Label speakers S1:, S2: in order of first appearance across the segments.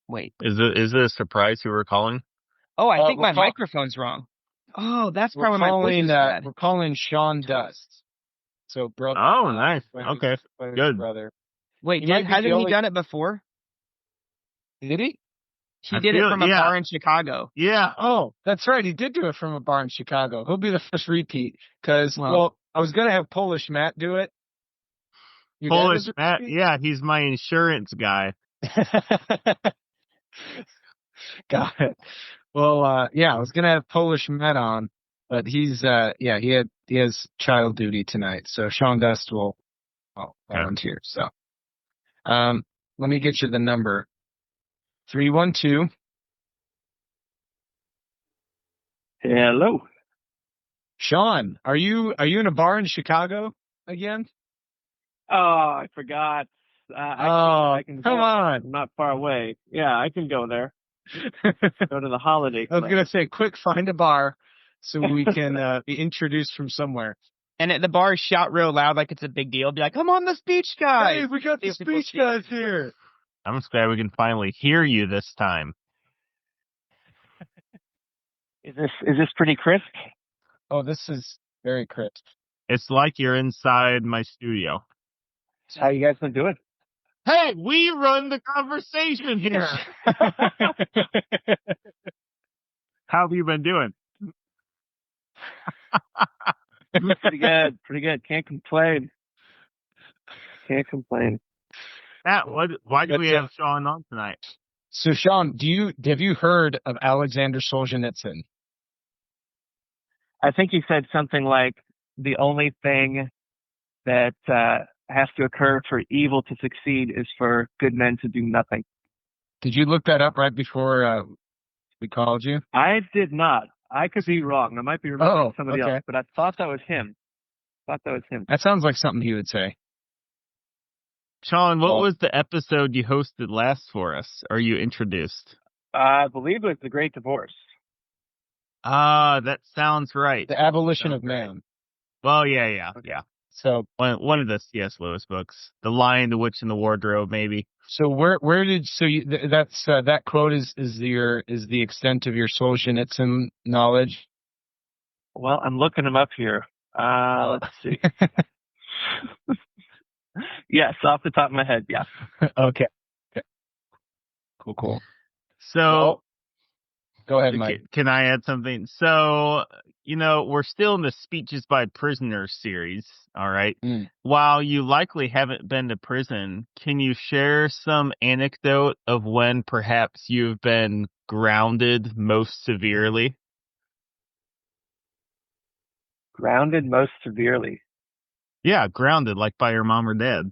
S1: Wait.
S2: Is it a surprise who we're calling?
S1: Oh, I think my microphone's wrong. Oh, that's probably my voice is bad.
S3: We're calling Sean Dust. So, brother.
S2: Oh, nice. Okay, good.
S3: Brother.
S1: Wait, hasn't he done it before?
S3: Did he?
S1: He did it from a bar in Chicago.
S2: Yeah.
S3: Oh, that's right. He did do it from a bar in Chicago. He'll be the first repeat. Because, I was going to have Polish Matt do it.
S2: Polish Matt? Yeah, he's my insurance guy.
S3: Got it. Well, I was going to have Polish Matt on, but he's, he has child duty tonight. So Sean Dust will volunteer. So, let me get you the number. 312.
S4: Hello.
S3: Sean, are you in a bar in Chicago again?
S4: Oh, I forgot. I can
S3: come on.
S4: I'm not far away. Yeah, I can go there. Go to the Holiday Club.
S3: I was going to say, quick, find a bar so we can be introduced from somewhere.
S1: And at the bar, shout real loud like it's a big deal. Be like, come on, the speech guys.
S3: Hey, we got the speech guys here.
S2: I'm just glad we can finally hear you this time.
S4: Is this pretty crisp?
S3: Oh, this is very crisp.
S2: It's like you're inside my studio.
S4: How you guys been doing?
S2: Hey, we run the conversation here. How have you been doing?
S4: Pretty good. Can't complain.
S2: Matt, why do we have Sean on tonight?
S3: So, Sean, have you heard of Alexander Solzhenitsyn?
S4: I think he said something like, the only thing that has to occur for evil to succeed is for good men to do nothing.
S3: Did you look that up right before we called you?
S4: I did not. I could be wrong. I might be remembering somebody else, but I thought that was him.
S3: That sounds like something he would say.
S2: Sean, what was the episode you hosted last for us? Or you introduced?
S4: I believe it was The Great Divorce.
S2: Ah, that sounds right.
S3: The Abolition of Man.
S2: Well, yeah.
S3: So
S2: one of the C.S. Lewis books, The Lion, the Witch, and the Wardrobe, maybe.
S3: So that quote is the extent of your Solzhenitsyn knowledge?
S4: Well, I'm looking him up here. Let's see. Yes, off the top of my head, yeah.
S3: Okay. Cool.
S2: So,
S3: go ahead, Mike.
S2: Can I add something? So, we're still in the Speeches by Prisoners series, all right? While you likely haven't been to prison, can you share some anecdote of when perhaps you've been grounded most severely?
S4: Grounded most severely?
S2: Yeah, grounded, like by your mom or dad.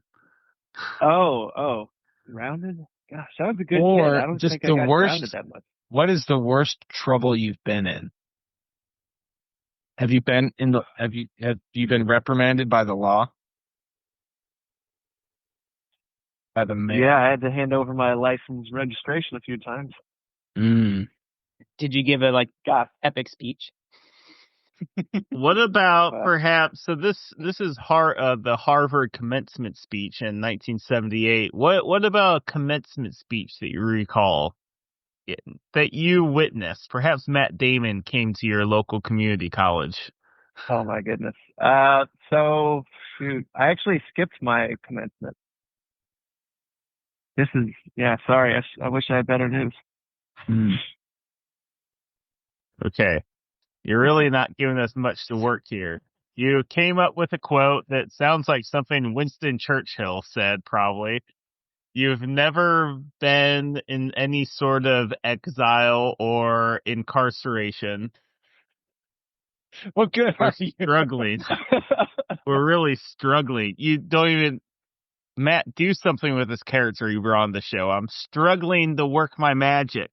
S4: Oh, grounded? Gosh, that was a good
S3: or
S4: kid. I don't
S3: just
S4: think
S3: the
S4: I got
S3: worst.
S4: grounded that much.
S3: What is the worst trouble you've been in? Have you been reprimanded by the law? By the mayor?
S4: Yeah, I had to hand over my license registration a few times.
S1: Did you give a epic speech?
S2: What about perhaps? So this is the Harvard commencement speech in 1978. What about a commencement speech that you recall that you witnessed? Perhaps Matt Damon came to your local community college.
S4: Oh my goodness. So shoot, I actually skipped my commencement. Sorry. I wish I had better news.
S2: Okay. You're really not giving us much to work here. You came up with a quote that sounds like something Winston Churchill said, probably. You've never been in any sort of exile or incarceration.
S3: What good
S2: We're
S3: are you?
S2: struggling. We're really struggling. You don't even... Matt, do something with this character you brought on the show. I'm struggling to work my magic.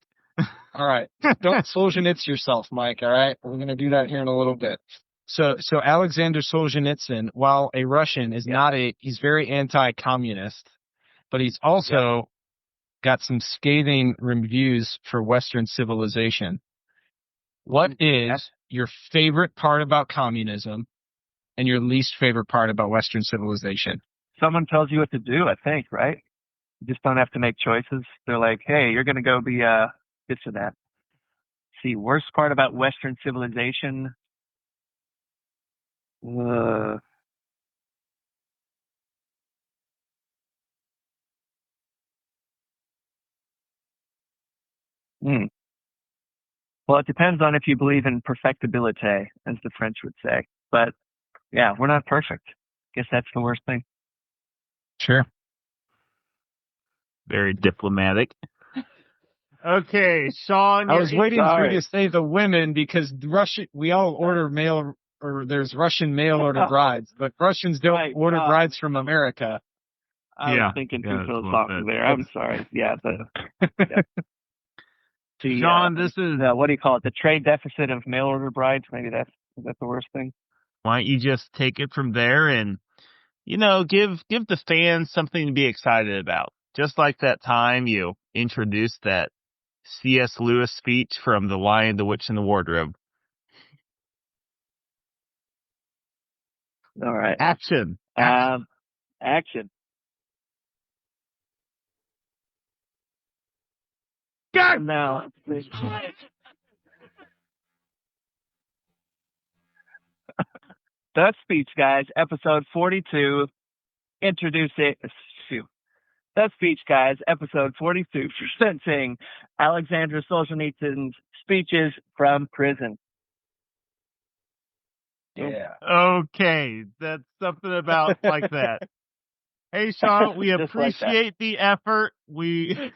S3: All right. Don't Solzhenitsyn yourself, Mike, all right? We're going to do that here in a little bit. So Alexander Solzhenitsyn, while a Russian, he's very anti-communist, but he's also got some scathing reviews for Western civilization. What is your favorite part about communism and your least favorite part about Western civilization?
S4: Someone tells you what to do, I think, right? You just don't have to make choices. They're like, hey, you're going to go be this or that. See, worst part about Western civilization. Well, it depends on if you believe in perfectibility, as the French would say. But yeah, we're not perfect. Guess that's the worst thing.
S3: Sure.
S2: Very diplomatic. Okay, Sean.
S3: I was waiting for you to say the women because we all order mail, or there's Russian mail order brides, but Russians don't order brides from America.
S4: I was thinking too philosophically there. I'm sorry. Yeah.
S2: Sean, this is
S4: what do you call it? The trade deficit of mail order brides. Maybe that's the worst thing.
S2: Why don't you just take it from there and, give the fans something to be excited about. Just like that time you introduced that C.S. Lewis speech from The Lion, the Witch, and the Wardrobe.
S4: All right.
S2: Action.
S4: Action.
S2: God!
S4: Now, The Speech Guys, episode 42. The Speech Guys, episode 42, presenting Alexander Solzhenitsyn's speeches from prison.
S3: Yeah.
S2: Okay, that's something about like that. Hey, Sean, we appreciate the effort. We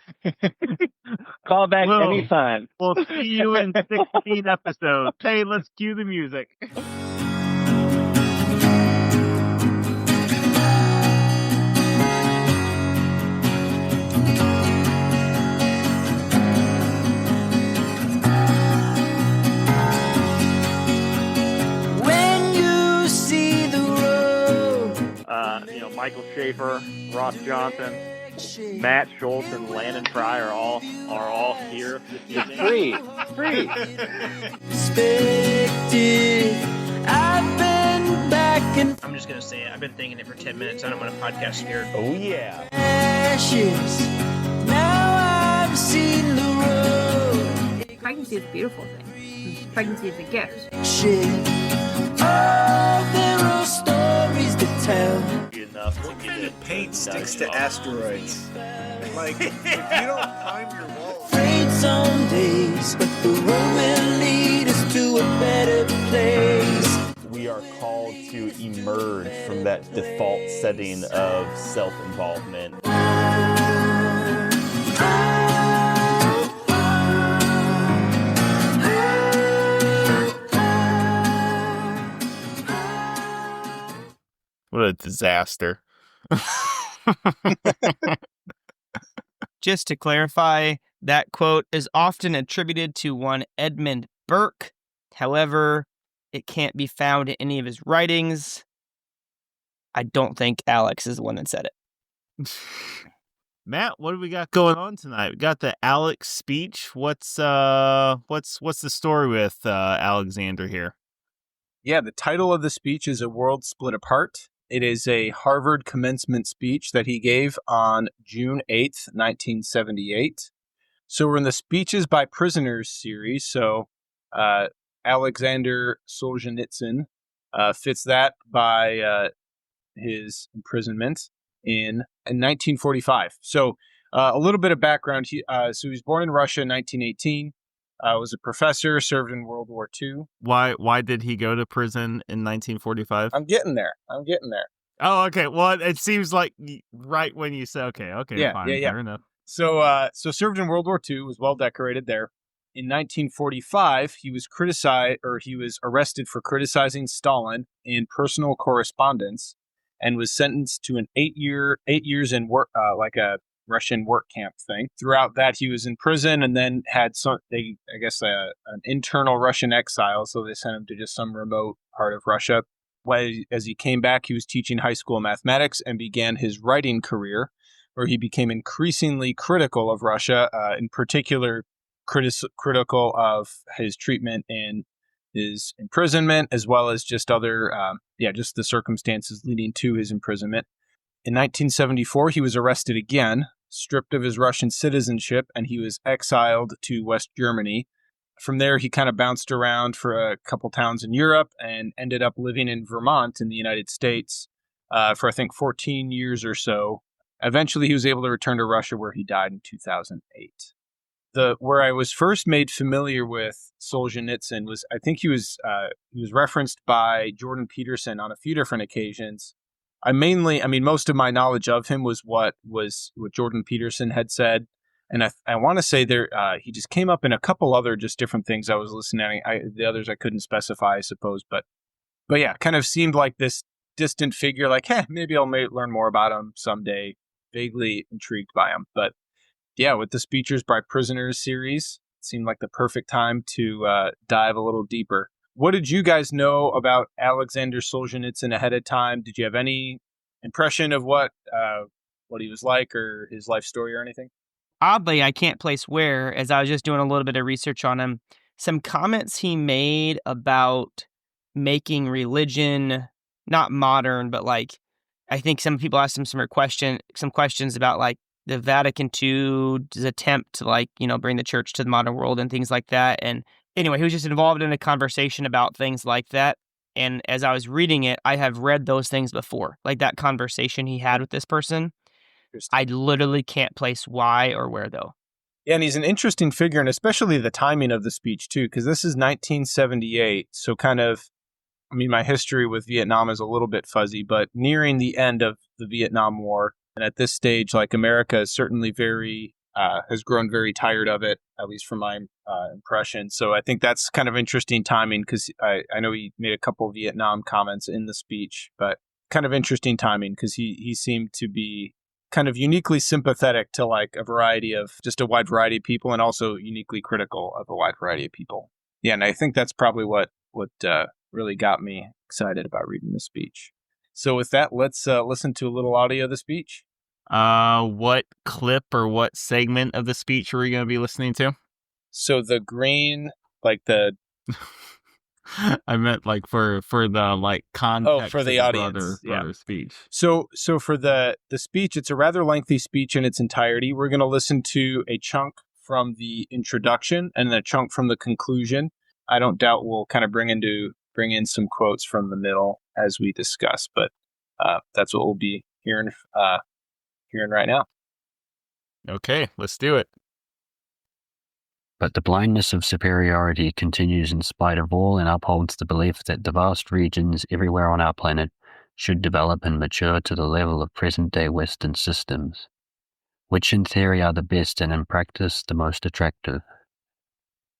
S4: call back anytime.
S2: We'll see you in 16 episodes. Hey, let's cue the music.
S5: Michael Schaefer, Ross Johnson, Matt Schultz, and Landon Fry are all here. It's free.
S1: I'm just gonna say it. I've been thinking it for 10 minutes. I don't want a podcast scared.
S5: Oh yeah.
S6: Now I've seen the road. Pregnancy is a beautiful thing. Pregnancy is a gift.
S7: There are stories to tell.
S8: What kind of paint sticks to asteroids? Like, if you don't prime your wall.
S7: Afraid some days, but the road will lead us to a better place.
S9: We are called to emerge from that default setting of self-involvement.
S2: What a disaster.
S1: Just to clarify, that quote is often attributed to one Edmund Burke. However, it can't be found in any of his writings. I don't think Alex is the one that said it.
S2: Matt, what do we got going on tonight? We got the Alex speech. What's the story with Alexander here?
S10: Yeah, the title of the speech is A World Split Apart. It is a Harvard commencement speech that he gave on June 8th, 1978. So we're in the Speeches by Prisoners series. So Alexander Solzhenitsyn fits that by his imprisonment in 1945. So a little bit of background. He was born in Russia in 1918. Was a professor, served in World War II.
S2: Why did he go to prison in 1945?
S10: I'm getting there.
S2: Oh, okay. Well, it seems like right when you say, okay,
S10: yeah,
S2: fine,
S10: yeah.
S2: Fair enough.
S10: So served in World War II, was well decorated there. In 1945, he was arrested for criticizing Stalin in personal correspondence, and was sentenced to an 8 years in work, like a Russian work camp thing. Throughout that, he was in prison, and then had an internal Russian exile. So they sent him to just some remote part of Russia. As he came back, he was teaching high school mathematics and began his writing career, where he became increasingly critical of Russia, in particular critical of his treatment in his imprisonment, as well as just other, the circumstances leading to his imprisonment. In 1974, he was arrested again stripped of his Russian citizenship, and he was exiled to West Germany. From there, he kind of bounced around for a couple towns in Europe and ended up living in Vermont in the United States for, I think, 14 years or so. Eventually, he was able to return to Russia, where he died in 2008. Where I was first made familiar with Solzhenitsyn was, I think he was referenced by Jordan Peterson on a few different occasions. Most of my knowledge of him was what Jordan Peterson had said. And I want to say he just came up in a couple other just different things I was listening to. The others I couldn't specify, I suppose. But yeah, kind of seemed like this distant figure, like, maybe I'll learn more about him someday. Vaguely intrigued by him. But yeah, with the Speeches by Prisoners series, it seemed like the perfect time to dive a little deeper. What did you guys know about Alexander Solzhenitsyn ahead of time? Did you have any impression of what he was like or his life story or anything?
S1: Oddly, I can't place where, as I was just doing a little bit of research on him, some comments he made about making religion not modern, but like, I think some people asked him some questions about like the Vatican II's attempt to bring the church to the modern world and things like that. And anyway, he was just involved in a conversation about things like that. And as I was reading it, I have read those things before, like that conversation he had with this person. I literally can't place why or where, though.
S10: Yeah, and he's an interesting figure, and especially the timing of the speech, too, because this is 1978, so kind of, my history with Vietnam is a little bit fuzzy, but nearing the end of the Vietnam War, and at this stage, like, America is certainly has grown very tired of it, at least from my impression. So I think that's kind of interesting timing, because I know he made a couple of Vietnam comments in the speech, but kind of interesting timing, because he seemed to be kind of uniquely sympathetic to like a wide variety of people, and also uniquely critical of a wide variety of people. Yeah, and I think that's probably what really got me excited about reading the speech. So with that, let's listen to a little audio of the speech.
S2: What clip or what segment of the speech are we going to be listening to?
S10: So the green, like the...
S2: I meant like for the like context
S10: for the audience,
S2: broader speech.
S10: So for the speech, it's a rather lengthy speech in its entirety. We're going to listen to a chunk from the introduction and a chunk from the conclusion. I don't doubt we'll kind of bring in some quotes from the middle as we discuss, but that's what we'll be hearing right now.
S2: Okay, let's do it.
S11: But the blindness of superiority continues in spite of all and upholds the belief that the vast regions everywhere on our planet should develop and mature to the level of present-day Western systems, which in theory are the best and in practice the most attractive.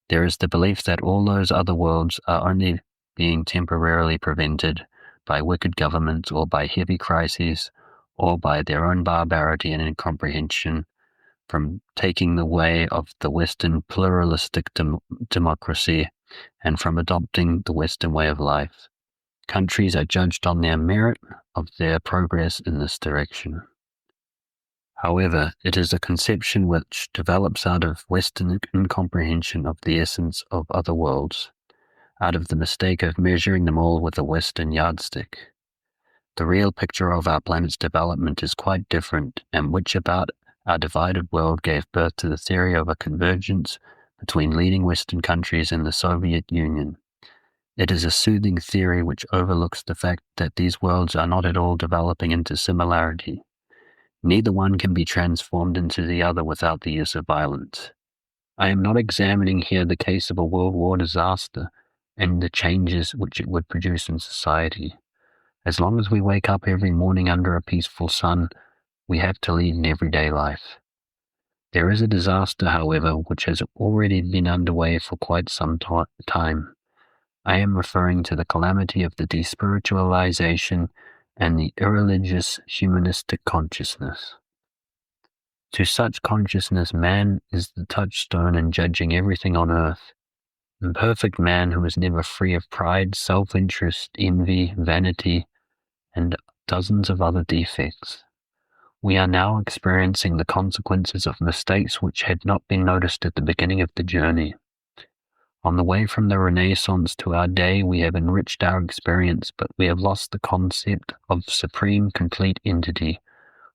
S11: There is the belief that all those other worlds are only being temporarily prevented by wicked governments or by heavy crises or by their own barbarity and incomprehension from taking the way of the Western pluralistic democracy and from adopting the Western way of life. Countries are judged on their merit of their progress in this direction. However, it is a conception which develops out of Western incomprehension of the essence of other worlds, out of the mistake of measuring them all with a Western yardstick. The real picture of our planet's development is quite different, and which about our divided world gave birth to the theory of a convergence between leading Western countries and the Soviet Union. It is a soothing theory which overlooks the fact that these worlds are not at all developing into similarity. Neither one can be transformed into the other without the use of violence. I am not examining here the case of a world war disaster and the changes which it would produce in society. As long as we wake up every morning under a peaceful sun, we have to lead an everyday life. There is a disaster, however, which has already been underway for quite some time. I am referring to the calamity of the despiritualization and the irreligious humanistic consciousness. To such consciousness, man is the touchstone in judging everything on earth. Imperfect man who is never free of pride, self-interest, envy, vanity, and dozens of other defects. We are now experiencing the consequences of mistakes which had not been noticed at the beginning of the journey. On the way from the Renaissance to our day, we have enriched our experience, but we have lost the concept of supreme, complete entity,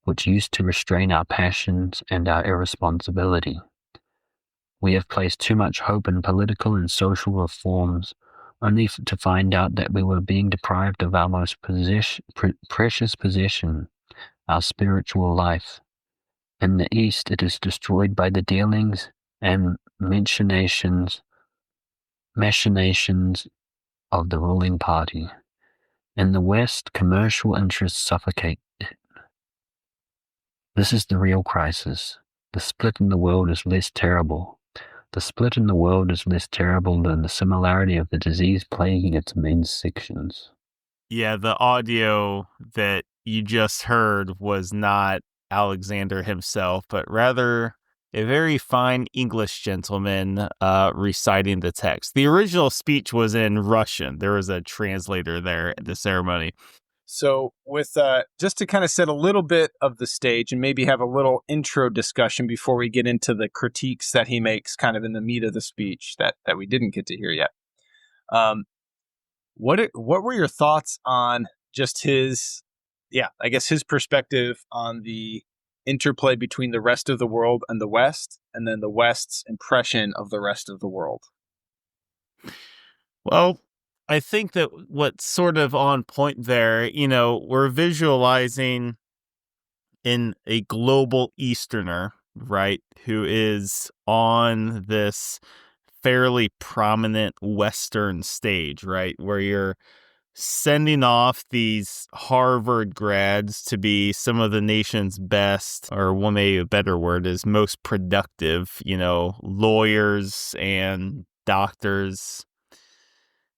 S11: which used to restrain our passions and our irresponsibility. We have placed too much hope in political and social reforms, only to find out that we were being deprived of our most precious possession, our spiritual life. In the East, it is destroyed by the dealings and machinations of the ruling party. In the West, commercial interests suffocate it. This is the real crisis. The split in the world is less terrible. The split in the world is less terrible than the similarity of the disease plaguing its main sections.
S2: Yeah, the audio that you just heard was not Alexander himself, but rather a very fine English gentleman reciting the text. The original speech was in Russian. There was a translator there at the ceremony.
S10: So with just to kind of set a little bit of the stage and maybe have a little intro discussion before we get into the critiques that he makes kind of in the meat of the speech that we didn't get to hear yet. What were your thoughts on just his perspective on the interplay between the rest of the world and the West, and then the West's impression of the rest of the world?
S2: Well, I think that what's sort of on point there, we're visualizing in a global Easterner, right, who is on this fairly prominent Western stage, right, where you're sending off these Harvard grads to be some of the nation's best, or one maybe a better word is most productive, lawyers and doctors,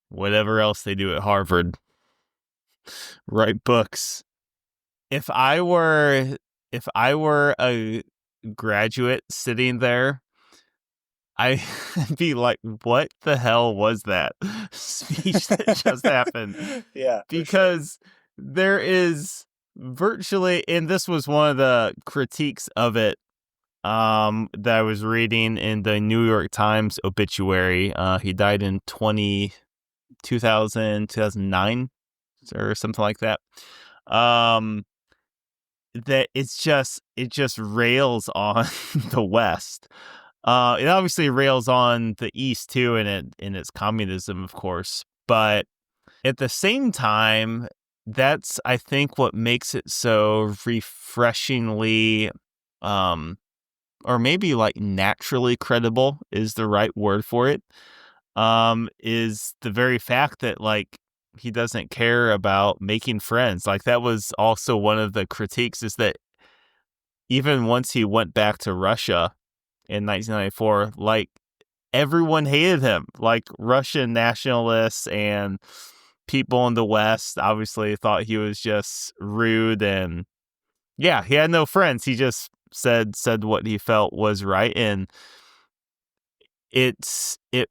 S2: whatever else they do at Harvard, write books. If I were a graduate sitting there, I'd be like, what the hell was that speech that just happened?
S8: Yeah.
S2: Because there is virtually, and this was one of the critiques of it that I was reading in the New York Times obituary. He died in 2009 or something like that. That it just rails on the West. It obviously rails on the East too, in its communism, of course. But at the same time, that's, I think, what makes it so refreshingly, or maybe like naturally credible is the right word for it. Is the very fact that like he doesn't care about making friends. Like that was also one of the critiques, is that even once he went back to Russia in 1994, like everyone hated him. Like Russian nationalists and people in the West obviously thought he was just rude, and yeah, he had no friends. He just said what he felt was right, and it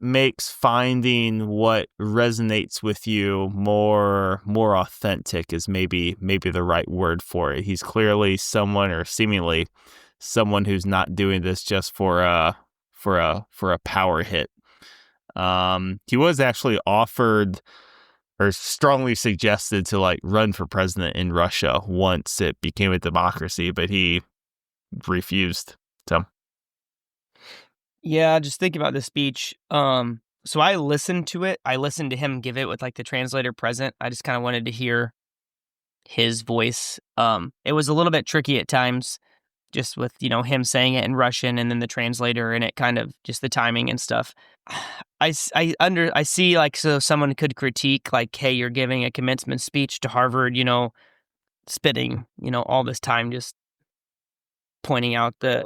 S2: makes finding what resonates with you more authentic is maybe the right word for it. He's clearly someone, or seemingly someone, who's not doing this just for a power hit. He was actually offered or strongly suggested to like run for president in Russia once it became a democracy, but he refused. So
S1: yeah, just think about this speech. So I listened to it. I listened to him give it with like the translator present. I just kind of wanted to hear his voice. It was a little bit tricky at times, just with, him saying it in Russian and then the translator, and it kind of just the timing and stuff. I see, like, so someone could critique like, hey, you're giving a commencement speech to Harvard, spending, all this time just pointing out the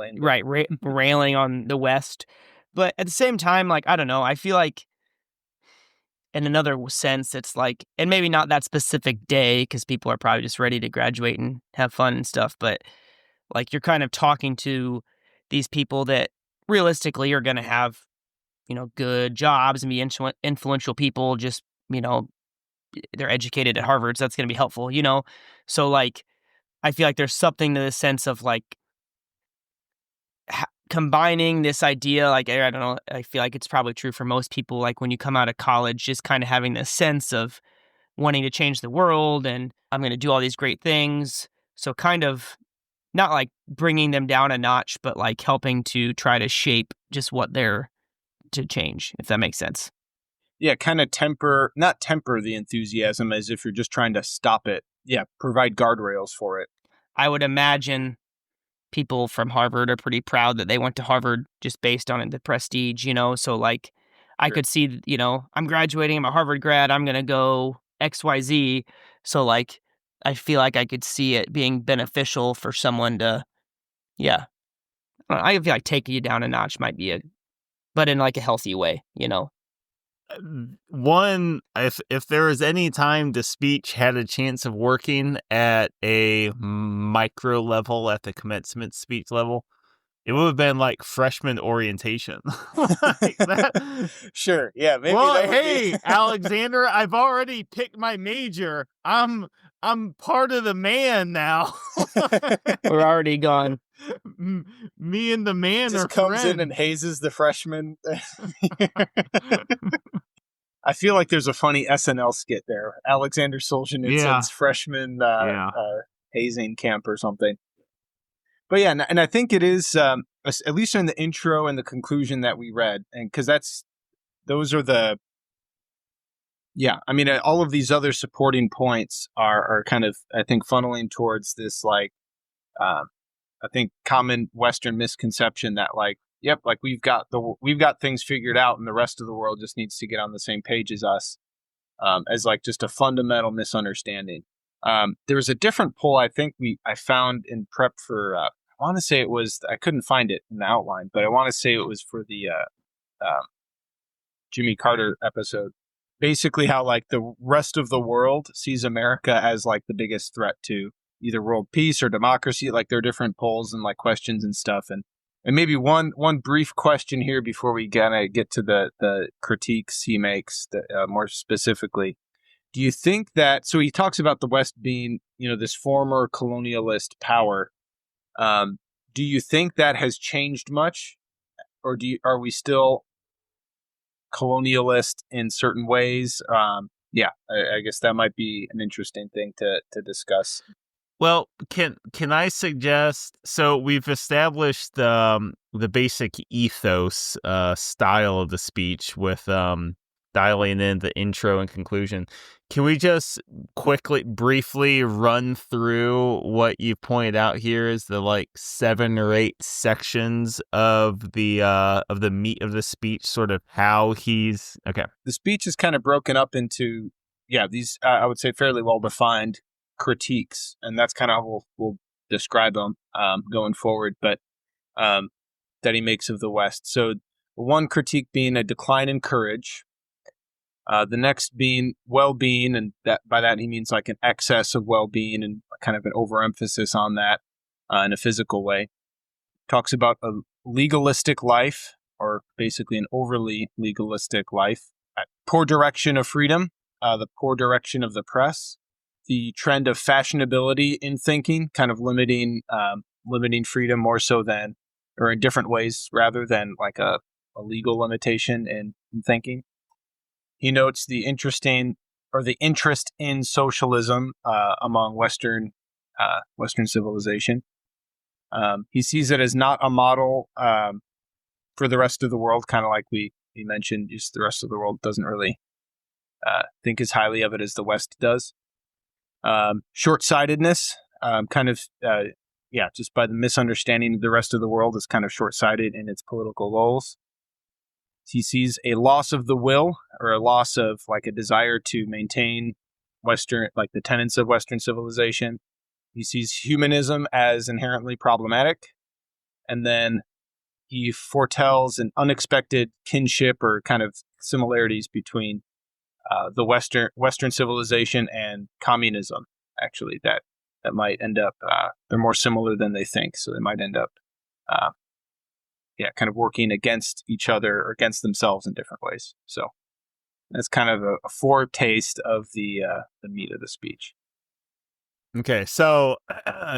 S1: railing on the West. But at the same time, like, I don't know, I feel like in another sense, it's like, and maybe not that specific day, because people are probably just ready to graduate and have fun and stuff, but like you're kind of talking to these people that realistically are going to have, good jobs and be influential people. Just, they're educated at Harvard, so that's going to be helpful, So like, I feel like there's something to the sense of like combining this idea, like, I don't know, I feel like it's probably true for most people, like when you come out of college, just kind of having this sense of wanting to change the world and I'm going to do all these great things. So kind of not like bringing them down a notch, but like helping to try to shape just what they're to change, if that makes sense.
S10: Yeah, kind of not temper the enthusiasm as if you're just trying to stop it. Yeah, provide guardrails for it.
S1: I would imagine people from Harvard are pretty proud that they went to Harvard just based on the prestige, so like I could see, I'm graduating, I'm a Harvard grad, I'm going to go XYZ. So like, I feel like I could see it being beneficial for someone to, yeah. I feel like taking you down a notch might be but in like a healthy way,
S2: One, if there was any time the speech had a chance of working at a micro level, at the commencement speech level, it would have been like freshman orientation. Like that.
S10: Sure, yeah. Maybe
S2: well,
S10: that would
S2: hey,
S10: be...
S2: Alexander, I've already picked my major. I'm part of the man now.
S1: We're already gone.
S2: Me and the man
S10: just
S2: are
S10: comes
S2: friends.
S10: in and hazes the freshman. I feel like there's a funny SNL skit there. Alexander Solzhenitsyn's freshman hazing camp or something. But yeah, and I think it is, at least in the intro and the conclusion that we read, and because those are the, all of these other supporting points are kind of, I think, funneling towards this, like, I think common Western misconception that like, yep, like we've got things figured out and the rest of the world just needs to get on the same page as us, as like just a fundamental misunderstanding. There was a different poll I think I found in prep for, I want to say it was, I couldn't find it in the outline, but I want to say it was for the Jimmy Carter episode. Basically how like the rest of the world sees America as like the biggest threat to either world peace or democracy. Like there are different polls and like questions and stuff. And maybe one brief question here before we get to the critiques he makes more specifically. Do you think that, so he talks about the West being, this former colonialist power. Do you think that has changed much? Or are we still colonialist in certain ways? I guess that might be an interesting thing to discuss.
S2: Well, can I suggest? So we've established the basic ethos style of the speech with dialing in the intro and conclusion. Can we just briefly run through what you pointed out here as the like 7 or 8 sections of the meat of the speech, sort of how he's okay.
S10: The speech is kind of broken up into these I would say fairly well defined critiques, and that's kind of how we'll describe them going forward, but that he makes of the West. So one critique being a decline in courage, the next being well-being, and that by that he means like an excess of well-being and kind of an overemphasis on that in a physical way. Talks about a legalistic life, or basically an overly legalistic life, poor direction of freedom, the poor direction of the press, the trend of fashionability in thinking, kind of limiting freedom more so than, or in different ways rather than like a legal limitation in thinking. He notes the interest in socialism among Western civilization. He sees it as not a model for the rest of the world, kind of like we mentioned. Just the rest of the world doesn't really think as highly of it as the West does. Short-sightedness, just by the misunderstanding of the rest of the world is kind of short-sighted in its political goals. He sees a loss of the will, or a loss of like a desire to maintain Western, like the tenets of Western civilization. He sees humanism as inherently problematic. And then he foretells an unexpected kinship or kind of similarities between the Western civilization and communism, actually, that might end up, they're more similar than they think. So they might end up, kind of working against each other or against themselves in different ways. So that's kind of a foretaste of the meat of the speech.
S2: Okay, so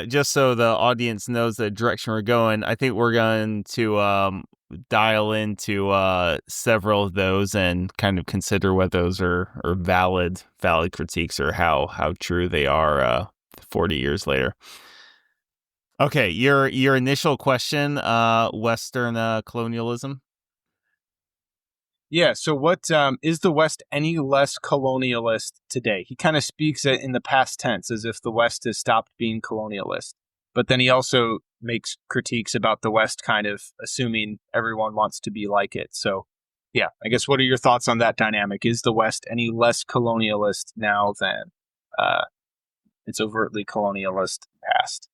S2: just so the audience knows the direction we're going, I think we're going to dial into several of those and kind of consider whether those are valid critiques or how true they are 40 years later. Okay, your initial question, Western colonialism.
S10: Yeah. So, what is the West any less colonialist today? He kind of speaks it in the past tense as if the West has stopped being colonialist. But then he also makes critiques about the West kind of assuming everyone wants to be like it. So, yeah, I guess what are your thoughts on that dynamic? Is the West any less colonialist now than its overtly colonialist past?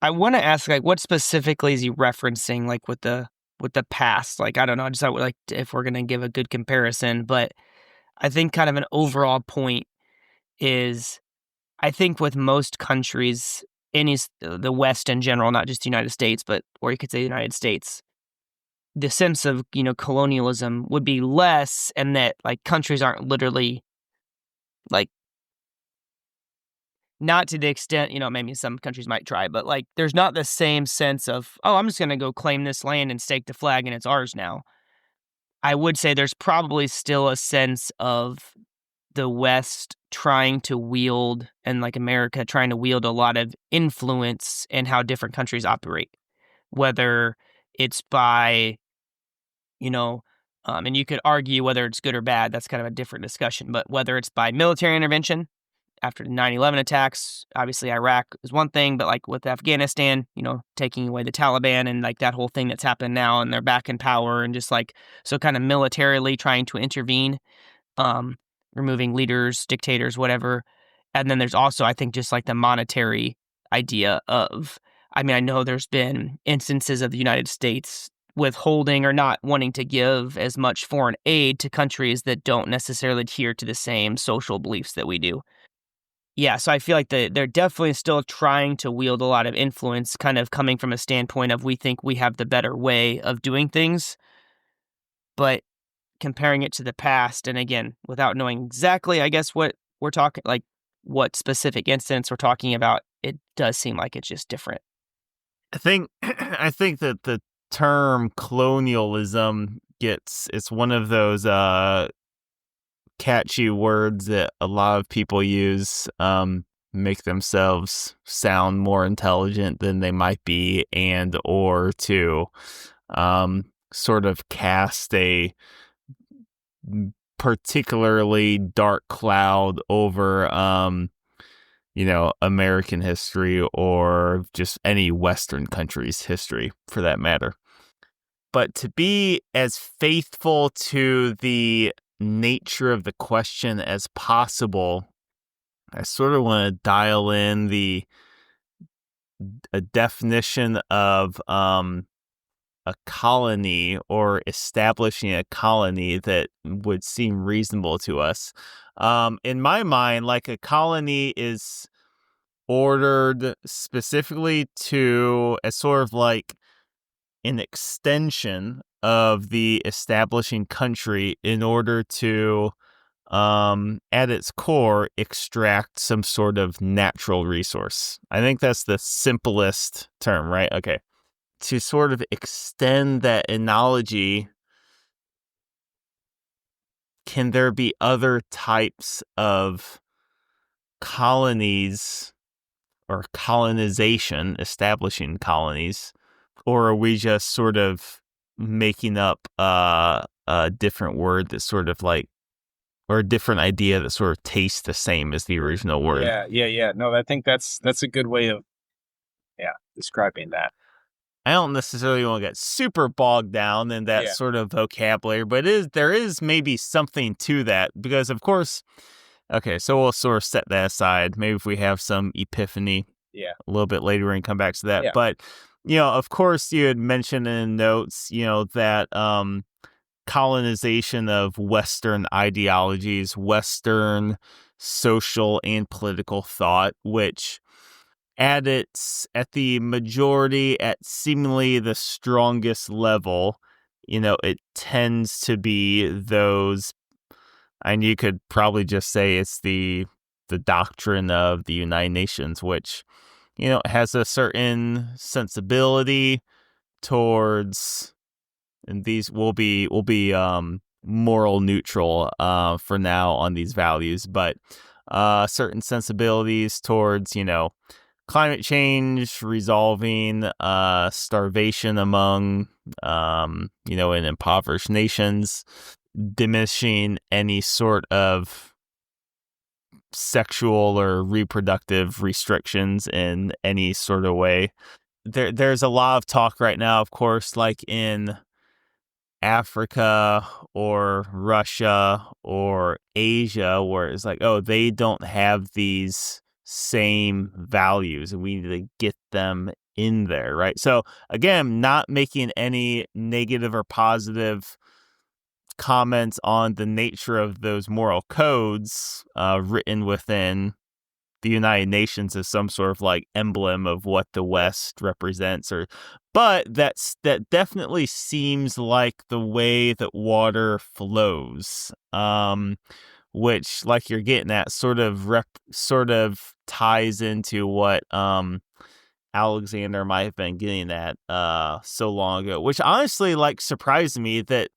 S1: I want to ask, like, what specifically is he referencing, like, with the past? Like, I don't know, I just thought, like, if we're gonna give a good comparison, but I think kind of an overall point is, I think with most countries the West in general, not just the United States, but or you could say the United States, the sense of, colonialism would be less, and that, like, countries aren't literally, like, not to the extent, maybe some countries might try, but, like, there's not the same sense of, "Oh, I'm just gonna go claim this land and stake the flag, and it's ours now." I would say there's probably still a sense of the West trying to wield, and, like, America trying to wield a lot of influence in how different countries operate, whether it's by, and you could argue whether it's good or bad, that's kind of a different discussion, but whether it's by military intervention after the 9/11 attacks, obviously Iraq is one thing, but, like, with Afghanistan, taking away the Taliban and, like, that whole thing that's happened now, and they're back in power, and just, like, so kind of militarily trying to intervene, removing leaders, dictators, whatever. And then there's also, I think, just, like, the monetary idea of, I mean, I know there's been instances of the United States withholding or not wanting to give as much foreign aid to countries that don't necessarily adhere to the same social beliefs that we do. Yeah, so I feel like they're definitely still trying to wield a lot of influence, kind of coming from a standpoint of, we think we have the better way of doing things. But comparing it to the past, and again, without knowing exactly, I guess, what we're talking, like, what specific instance we're talking about, it does seem like it's just different.
S2: I think that the term colonialism it's one of those catchy words that a lot of people use, make themselves sound more intelligent than they might be, and or to sort of cast a particularly dark cloud over American history, or just any Western country's history for that matter. But to be as faithful to the nature of the question as possible, I sort of want to dial in a definition of a colony, or establishing a colony, that would seem reasonable to us. In my mind, like, a colony is ordered specifically to, as sort of like an extension of the establishing country, in order to, at its core, extract some sort of natural resource. I think that's the simplest term, right? Okay. To sort of extend that analogy, can there be other types of colonies or colonization, establishing colonies, or are we just sort of making up a different word that sort of, like, or a different idea that sort of tastes the same as the original word?
S10: Yeah. No, I think that's a good way of describing that.
S2: I don't necessarily want to get super bogged down in that sort of vocabulary, but there is maybe something to that, because, of course, okay, so we'll sort of set that aside. Maybe if we have some epiphany a little bit later, we can come back to that.
S10: Yeah.
S2: But, of course, you had mentioned in notes, that colonization of Western ideologies, Western social and political thought, which at the majority, at seemingly the strongest level, it tends to be those, and you could probably just say it's the doctrine of the United Nations, which, has a certain sensibility towards, and these will be moral neutral for now on these values, but certain sensibilities towards, climate change, resolving starvation among, in impoverished nations, diminishing any sort of sexual or reproductive restrictions in any sort of way. There's a lot of talk right now, of course, like in Africa or Russia or Asia, where it's like, oh, they don't have these same values and we need to get them in there, right? So again, not making any negative or positive comments on the nature of those moral codes written within the United Nations as some sort of like emblem of what the West represents, but that definitely seems like the way that water flows, which, like you're getting at, sort of ties into what Alexander might have been getting at so long ago, which honestly like surprised me that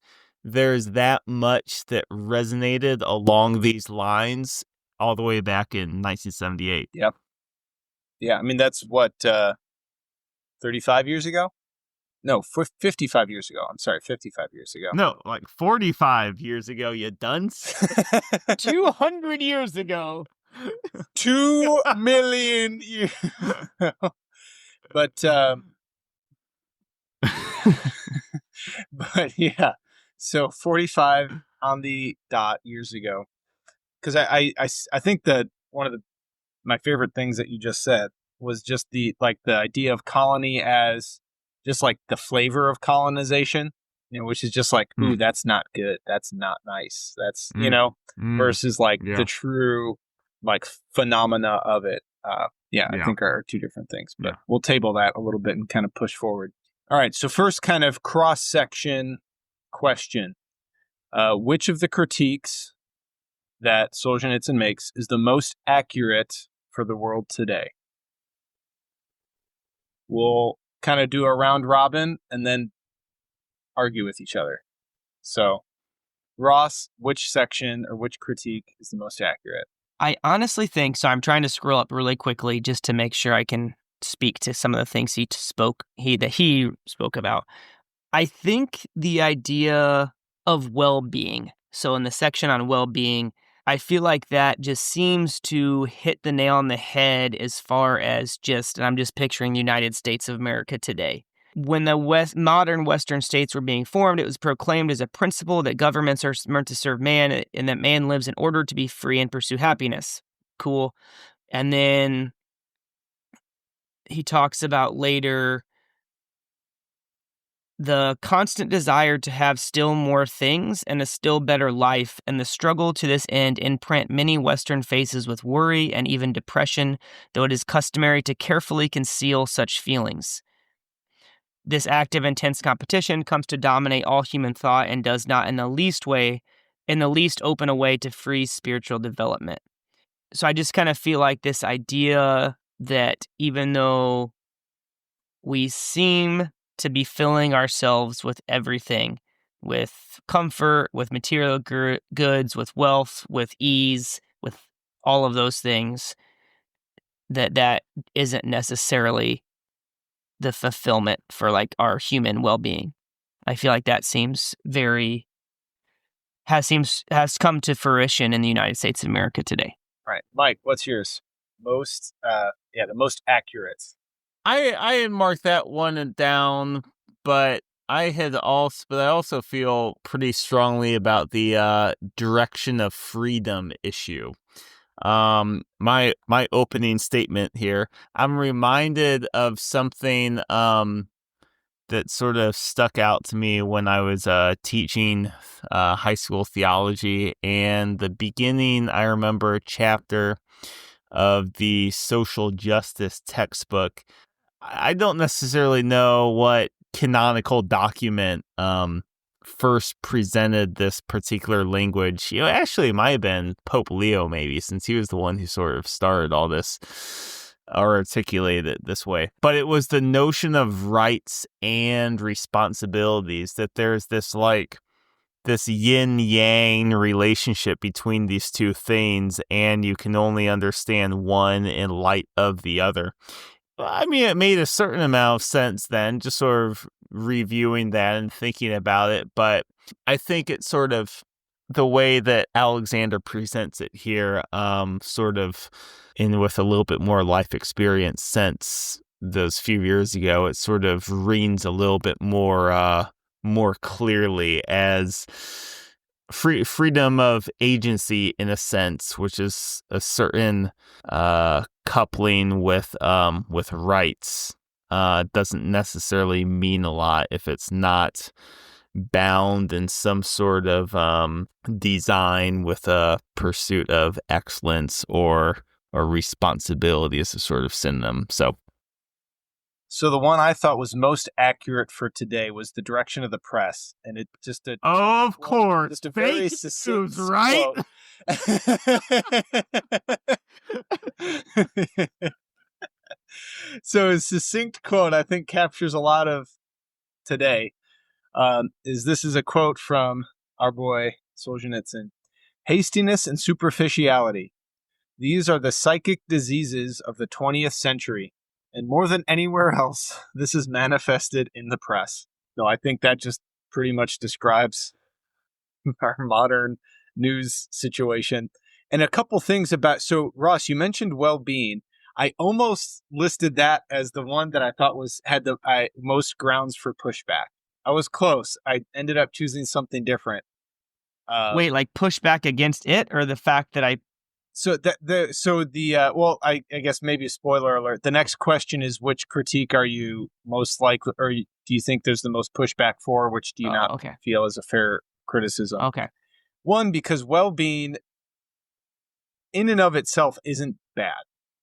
S2: there's that much that resonated along these lines all the way back in 1978.
S10: Yep. Yeah, I mean, that's what, 35 years ago? No, 55 years ago. I'm sorry, 55 years ago.
S2: No, like 45 years ago, you dunce. 200 years ago.
S10: 2 million years. But yeah, so 45 on the dot years ago. Because I think that one of my favorite things that you just said was just the idea of colony as just like the flavor of colonization, which is just like, ooh, that's not good. That's not nice. That's, versus like the true like phenomena of it. I think are two different things, but we'll table that a little bit and kind of push forward. All right. So first kind of cross-section question. Which of the critiques that Solzhenitsyn makes is the most accurate for the world today? We'll kind of do a round robin and then argue with each other. So, Ross, which section or which critique is the most accurate?
S1: I honestly think, so I'm trying to scroll up really quickly just to make sure I can speak to some of the things he spoke about. I think the idea of well-being. So in the section on well-being, I feel like that just seems to hit the nail on the head as far as and I'm just picturing the United States of America today. When the modern Western states were being formed, it was proclaimed as a principle that governments are meant to serve man and that man lives in order to be free and pursue happiness. Cool. And then he talks about later the constant desire to have still more things and a still better life, and the struggle to this end imprint many Western faces with worry and even depression, though it is customary to carefully conceal such feelings. This active, intense competition comes to dominate all human thought and does not in the least open a way to free spiritual development. So I just kind of feel like this idea that even though we seem to be filling ourselves with everything, with comfort, with material goods, with wealth, with ease, with all of those things, that isn't necessarily the fulfillment for like our human well-being. I feel like that seems has come to fruition in the United States of America today.
S10: All right, Mike, what's yours? The most accurate.
S2: I had marked that one down, but I also feel pretty strongly about the direction of freedom issue. My opening statement here, I'm reminded of something that sort of stuck out to me when I was teaching high school theology, and the beginning, I remember a chapter of the social justice textbook. I don't necessarily know what canonical document first presented this particular language. Actually, it might have been Pope Leo, maybe, since he was the one who sort of started all this or articulated it this way. But it was the notion of rights and responsibilities, that there's this like this yin yang relationship between these two things, and you can only understand one in light of the other. I mean, it made a certain amount of sense then, just sort of reviewing that and thinking about it. But I think it's sort of the way that Alexander presents it here, sort of in with a little bit more life experience since those few years ago, it sort of reigns a little bit more clearly as freedom of agency in a sense, which is a certain coupling with rights. Doesn't necessarily mean a lot if it's not bound in some sort of design with a pursuit of excellence or responsibility as a sort of synonym.
S10: So the one I thought was most accurate for today was the direction of the press, and it just
S2: of course,
S10: just a very succinct
S2: news, right?
S10: So a succinct quote I think captures a lot of today. This is a quote from our boy Solzhenitsyn. Hastiness and superficiality. These are the psychic diseases of the 20th century. And more than anywhere else, this is manifested in the press. No, I think that just pretty much describes our modern news situation. And a couple things about, so Ross, you mentioned well-being. I almost listed that as the one that I thought had the most grounds for pushback. I was close. I ended up choosing something different.
S1: Wait, like pushback against it, or the fact that I...
S10: I guess maybe a spoiler alert. The next question is, which critique are you most likely, or do you think there's the most pushback for? Which do you not feel is a fair criticism?
S1: Okay.
S10: One, because well-being in and of itself isn't bad.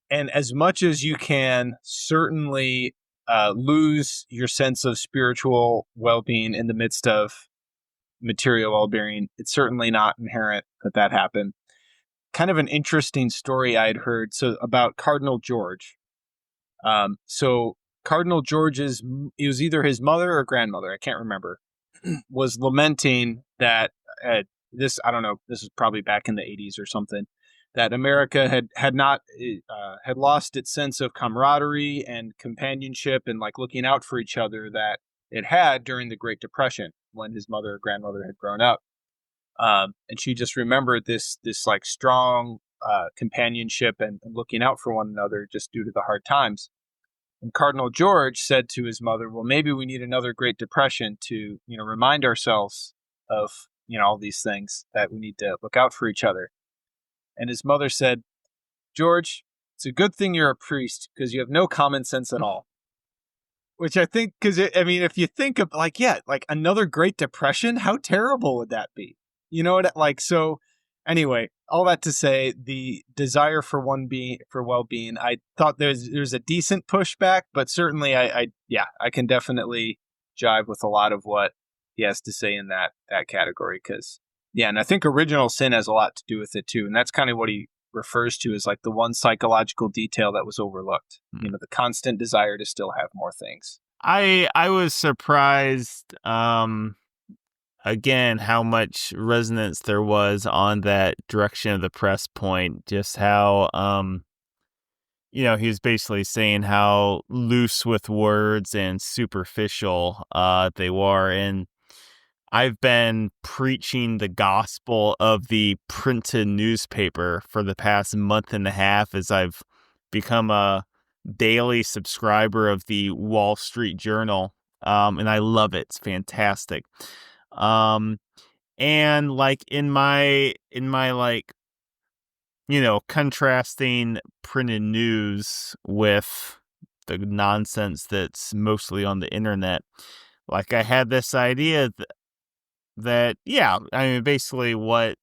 S10: And as much as you can certainly lose your sense of spiritual well-being in the midst of material well-being, it's certainly not inherent that happened. Kind of an interesting story I had heard about Cardinal George. So Cardinal George's, it was either his mother or grandmother, I can't remember, was lamenting that this is probably back in the 80s or something, that America had lost its sense of camaraderie and companionship and like looking out for each other that it had during the Great Depression when his mother or grandmother had grown up. And she just remembered this like strong companionship and looking out for one another just due to the hard times. And Cardinal George said to his mother, well, maybe we need another Great Depression to, remind ourselves of, all these things, that we need to look out for each other. And his mother said, George, it's a good thing you're a priest because you have no common sense at all. Which I think, if you think of like another Great Depression, how terrible would that be? You know what? So anyway, all that to say, the desire for well-being, I thought there's a decent pushback, but certainly I can definitely jive with a lot of what he has to say in that category. And I think original sin has a lot to do with it too. And that's kind of what he refers to as like the one psychological detail that was overlooked, the constant desire to still have more things.
S2: I was surprised, again, how much resonance there was on that direction of the press point, just how, he was basically saying how loose with words and superficial they were. And I've been preaching the gospel of the printed newspaper for the past month and a half as I've become a daily subscriber of the Wall Street Journal. And I love it. It's fantastic. And like in my like, contrasting printed news with the nonsense that's mostly on the internet, like I had this idea that basically what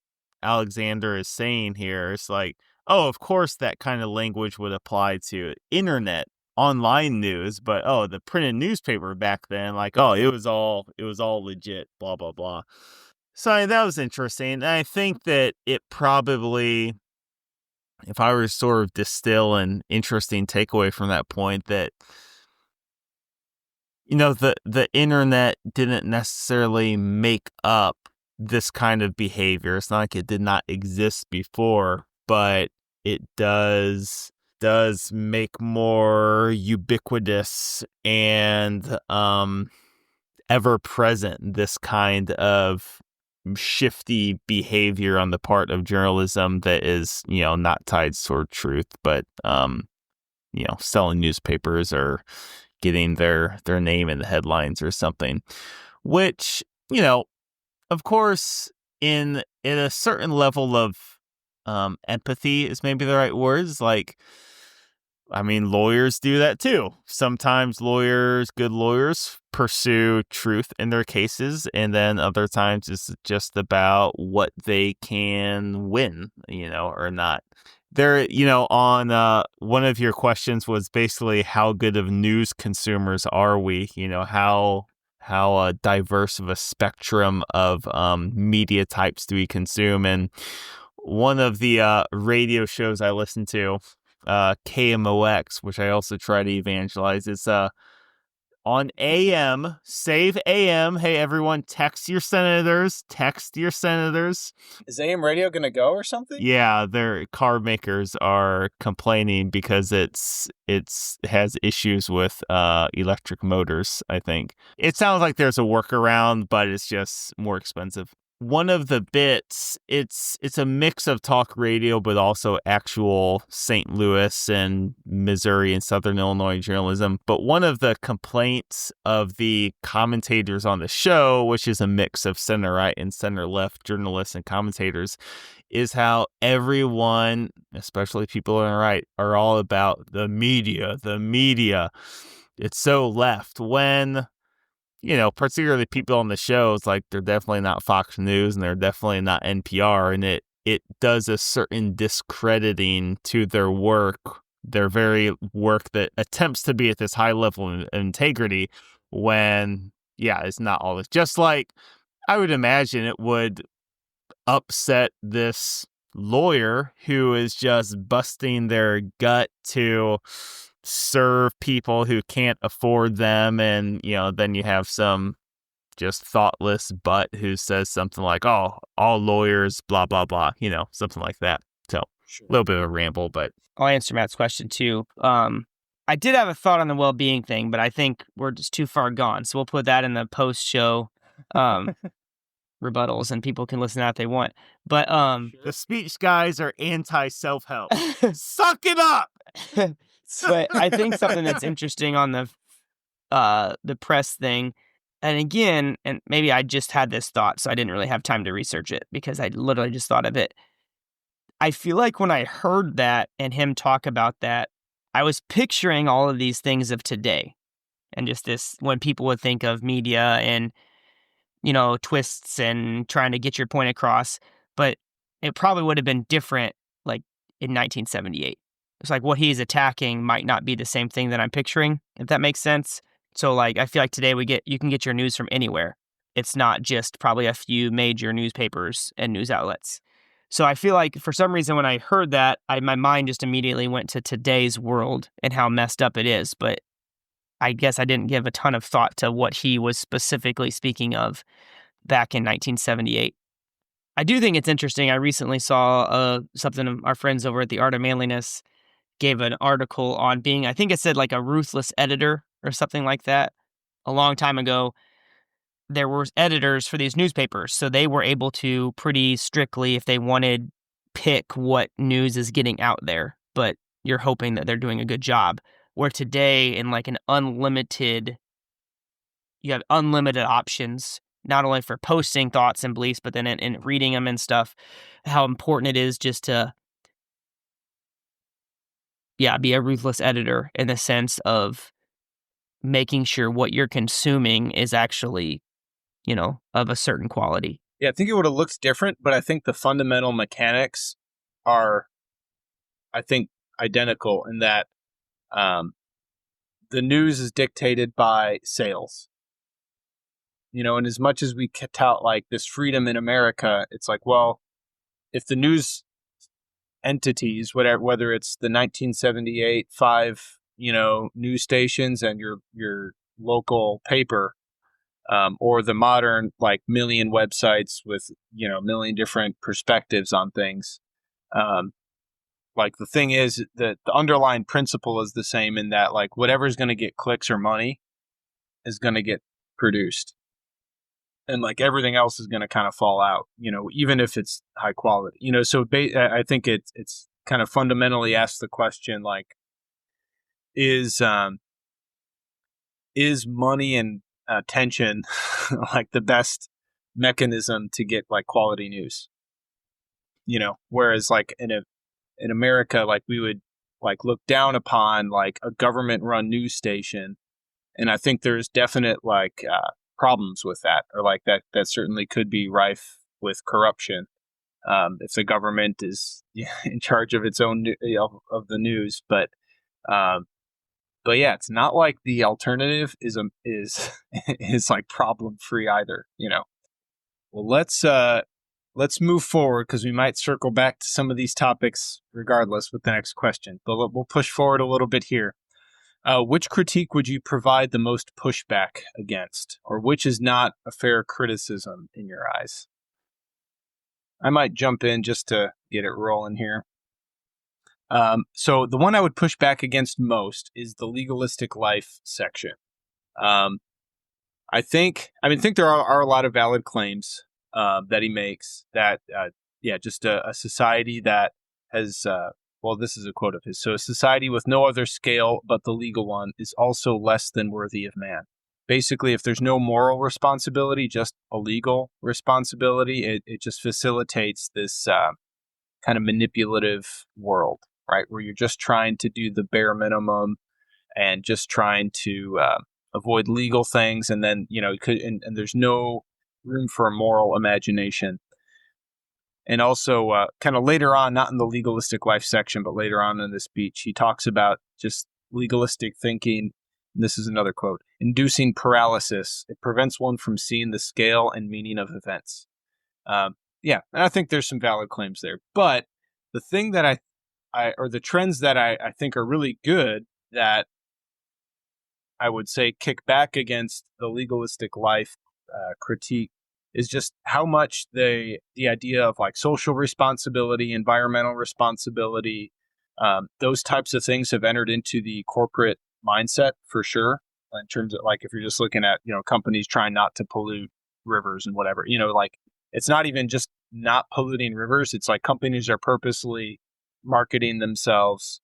S2: Alexander is saying here is like, oh, of course that kind of language would apply to internet online news, but the printed newspaper back then, like, it was all legit, blah blah blah. So that was interesting. And I think that it probably, if I were to sort of distill an interesting takeaway from that point, that the internet didn't necessarily make up this kind of behavior. It's not like it did not exist before, but it does make more ubiquitous and ever present this kind of shifty behavior on the part of journalism that is, not tied toward truth, but selling newspapers or getting their name in the headlines or something, which, of course, in a certain level of empathy is maybe the right words. Like, I mean, lawyers do that too. Sometimes good lawyers pursue truth in their cases, and then other times it's just about what they can win, or not. There, on one of your questions was basically how good of news consumers are we? How diverse of a spectrum of media types do we consume? And one of the radio shows I listen to, KMOX, which I also try to evangelize, is on AM, save AM. Hey, everyone, text your senators.
S10: Is AM radio going to go or something?
S2: Yeah, their car makers are complaining because it has issues with electric motors, I think. It sounds like there's a workaround, but it's just more expensive. One of the bits, it's a mix of talk radio, but also actual St. Louis and Missouri and Southern Illinois journalism. But one of the complaints of the commentators on the show, which is a mix of center right and center left journalists and commentators, is how everyone, especially people on the right, are all about the media. It's so left when, particularly people on the shows, like, they're definitely not Fox News and they're definitely not NPR, and it does a certain discrediting to their work, their very work that attempts to be at this high level of integrity when, it's not all this. Just like I would imagine it would upset this lawyer who is just busting their gut to serve people who can't afford them, and then you have some just thoughtless butt who says something like, "Oh, all lawyers, blah blah blah," something like that. So a little bit of a ramble, but
S1: I'll answer Matt's question too. I did have a thought on the well-being thing, but I think we're just too far gone, so we'll put that in the post-show rebuttals, and people can listen to that if they want. But
S2: the speech guys are anti-self-help. Suck it up.
S1: But I think something that's interesting on the press thing, and again, and maybe I just had this thought, so I didn't really have time to research it because I literally just thought of it. I feel like when I heard that and him talk about that, I was picturing all of these things of today, and just this, when people would think of media and, twists and trying to get your point across, but it probably would have been different, like in 1978. It's like what he's attacking might not be the same thing that I'm picturing, if that makes sense. So, like, I feel like today you can get your news from anywhere. It's not just probably a few major newspapers and news outlets. So I feel like for some reason when I heard that, my mind just immediately went to today's world and how messed up it is. But I guess I didn't give a ton of thought to what he was specifically speaking of back in 1978. I do think it's interesting. I recently saw something our friends over at the Art of Manliness gave an article on being, I think it said like a ruthless editor or something like that. A long time ago, there were editors for these newspapers, so they were able to pretty strictly, if they wanted, pick what news is getting out there. But you're hoping that they're doing a good job. Where today, in like you have unlimited options, not only for posting thoughts and beliefs, but then in reading them and stuff, how important it is just to be a ruthless editor in the sense of making sure what you're consuming is actually, of a certain quality.
S10: Yeah, I think it would have looked different, but I think the fundamental mechanics are, identical in that the news is dictated by sales. And as much as we tout like this freedom in America, it's like, well, if the news entities, whether it's the 1978 5, news stations and your local paper, or the modern like million websites with a million different perspectives on things. Like the thing is that the underlying principle is the same in that like whatever's going to get clicks or money is going to get produced, and like everything else is going to kind of fall out, even if it's high quality, so I think it's kind of fundamentally asks the question, like, is money and attention like the best mechanism to get like quality news? Whereas like in America, like we would like look down upon like a government run news station, and I think there's definite like problems with that, or like that certainly could be rife with corruption if the government is in charge of its own of the news. But yeah, it's not like the alternative is is like problem free either. Well, let's move forward, because we might circle back to some of these topics regardless with the next question. But we'll push forward a little bit here. Which critique would you provide the most pushback against, or which is not a fair criticism in your eyes? I might jump in just to get it rolling here. So the one I would push back against most is the legalistic life section. I think there are a lot of valid claims that he makes that, just a society that has, this is a quote of his. So a society with no other scale but the legal one is also less than worthy of man. Basically, if there's no moral responsibility, just a legal responsibility, it just facilitates this kind of manipulative world, right? Where you're just trying to do the bare minimum and just trying to avoid legal things. And then, and there's no room for a moral imagination. And also kind of later on, not in the legalistic life section, but later on in the speech, he talks about just legalistic thinking. And this is another quote: inducing paralysis. It prevents one from seeing the scale and meaning of events. And I think there's some valid claims there. But the thing that or the trends that I think are really good, that I would say kick back against the legalistic life critique, is just how much the idea of like social responsibility, environmental responsibility, those types of things have entered into the corporate mindset for sure. In terms of like, if you're just looking at, companies trying not to pollute rivers and whatever, like it's not even just not polluting rivers. It's like companies are purposely marketing themselves